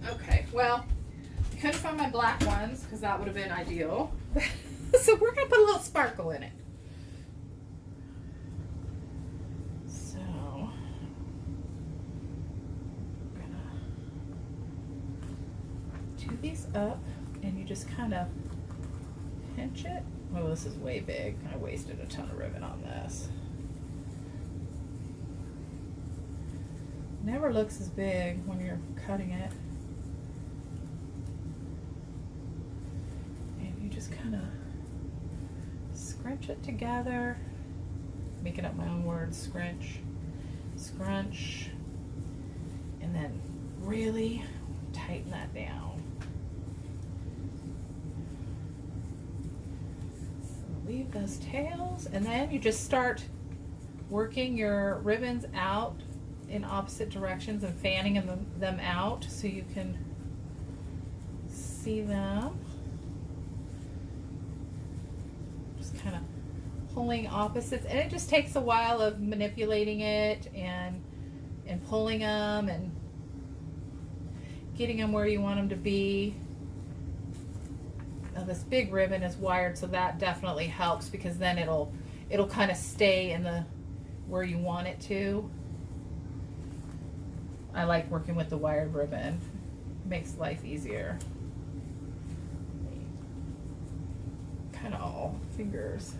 Okay, well, I couldn't find my black ones because that would have been ideal. So we're going to put a little sparkle in it. So, I'm going to do these up and you just kind of pinch it. Oh, this is way big. I wasted a ton of ribbon on this. Never looks as big when you're cutting it. Just kind of scrunch it together, making up my own words, scrunch, and then really tighten that down. So leave those tails, and then you just start working your ribbons out in opposite directions and fanning them out so you can see them. Kind of pulling opposites, and it just takes a while of manipulating it and pulling them and getting them where you want them to be. Now this big ribbon is wired, so that definitely helps because then it'll kind of stay in the where you want it to. I like working with the wired ribbon. It makes life easier. Kind of all fingers.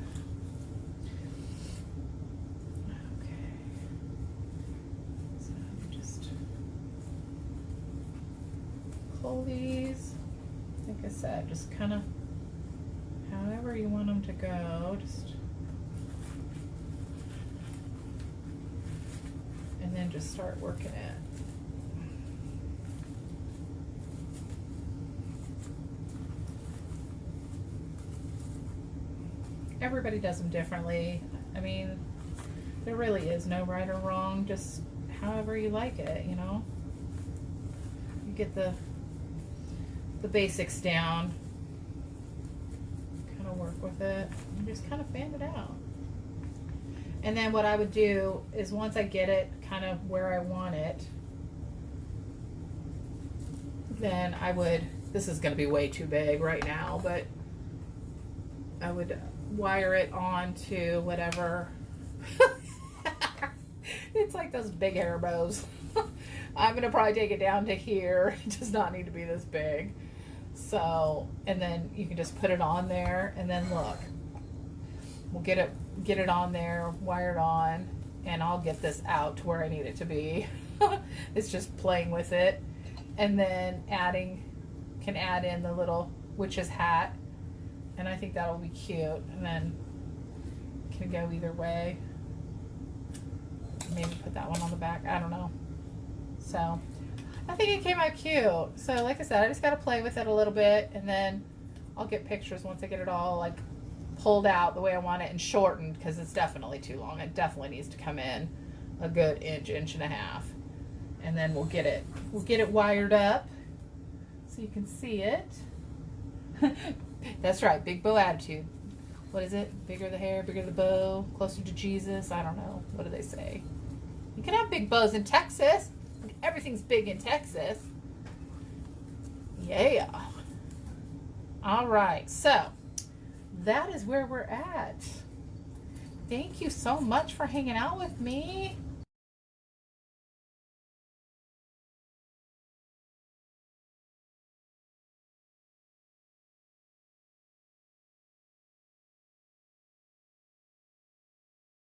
Okay. So just pull these. Like I said, just kind of however you want them to go. And then just start working it. Everybody does them differently. I mean, there really is no right or wrong, just however you like it, you know? You get the basics down, kind of work with it, and just kind of fan it out. And then what I would do is once I get it kind of where I want it, then I would, this is going to be way too big right now, but I would wire it onto whatever. It's like those big hair bows. I'm gonna probably take it down to here. It does not need to be this big. So, and then you can just put it on there, and then look, we'll get it on there, wired on, and I'll get this out to where I need it to be. It's just playing with it, and then can add in the little witch's hat. And I think that'll be cute, and then can go either way. Maybe put that one on the back, I don't know. So I think it came out cute. So like I said, I just got to play with it a little bit, and then I'll get pictures once I get it all like pulled out the way I want it and shortened, because it's definitely too long. It definitely needs to come in a good inch and a half, and then we'll get it wired up so you can see it. That's right, Big Bow attitude. what is it? Bigger the hair, bigger the bow, closer to Jesus. I don't know. What do they say? You can have big bows in Texas. Everything's big in Texas. Yeah. All right. So that is where we're at. Thank you so much for hanging out with me.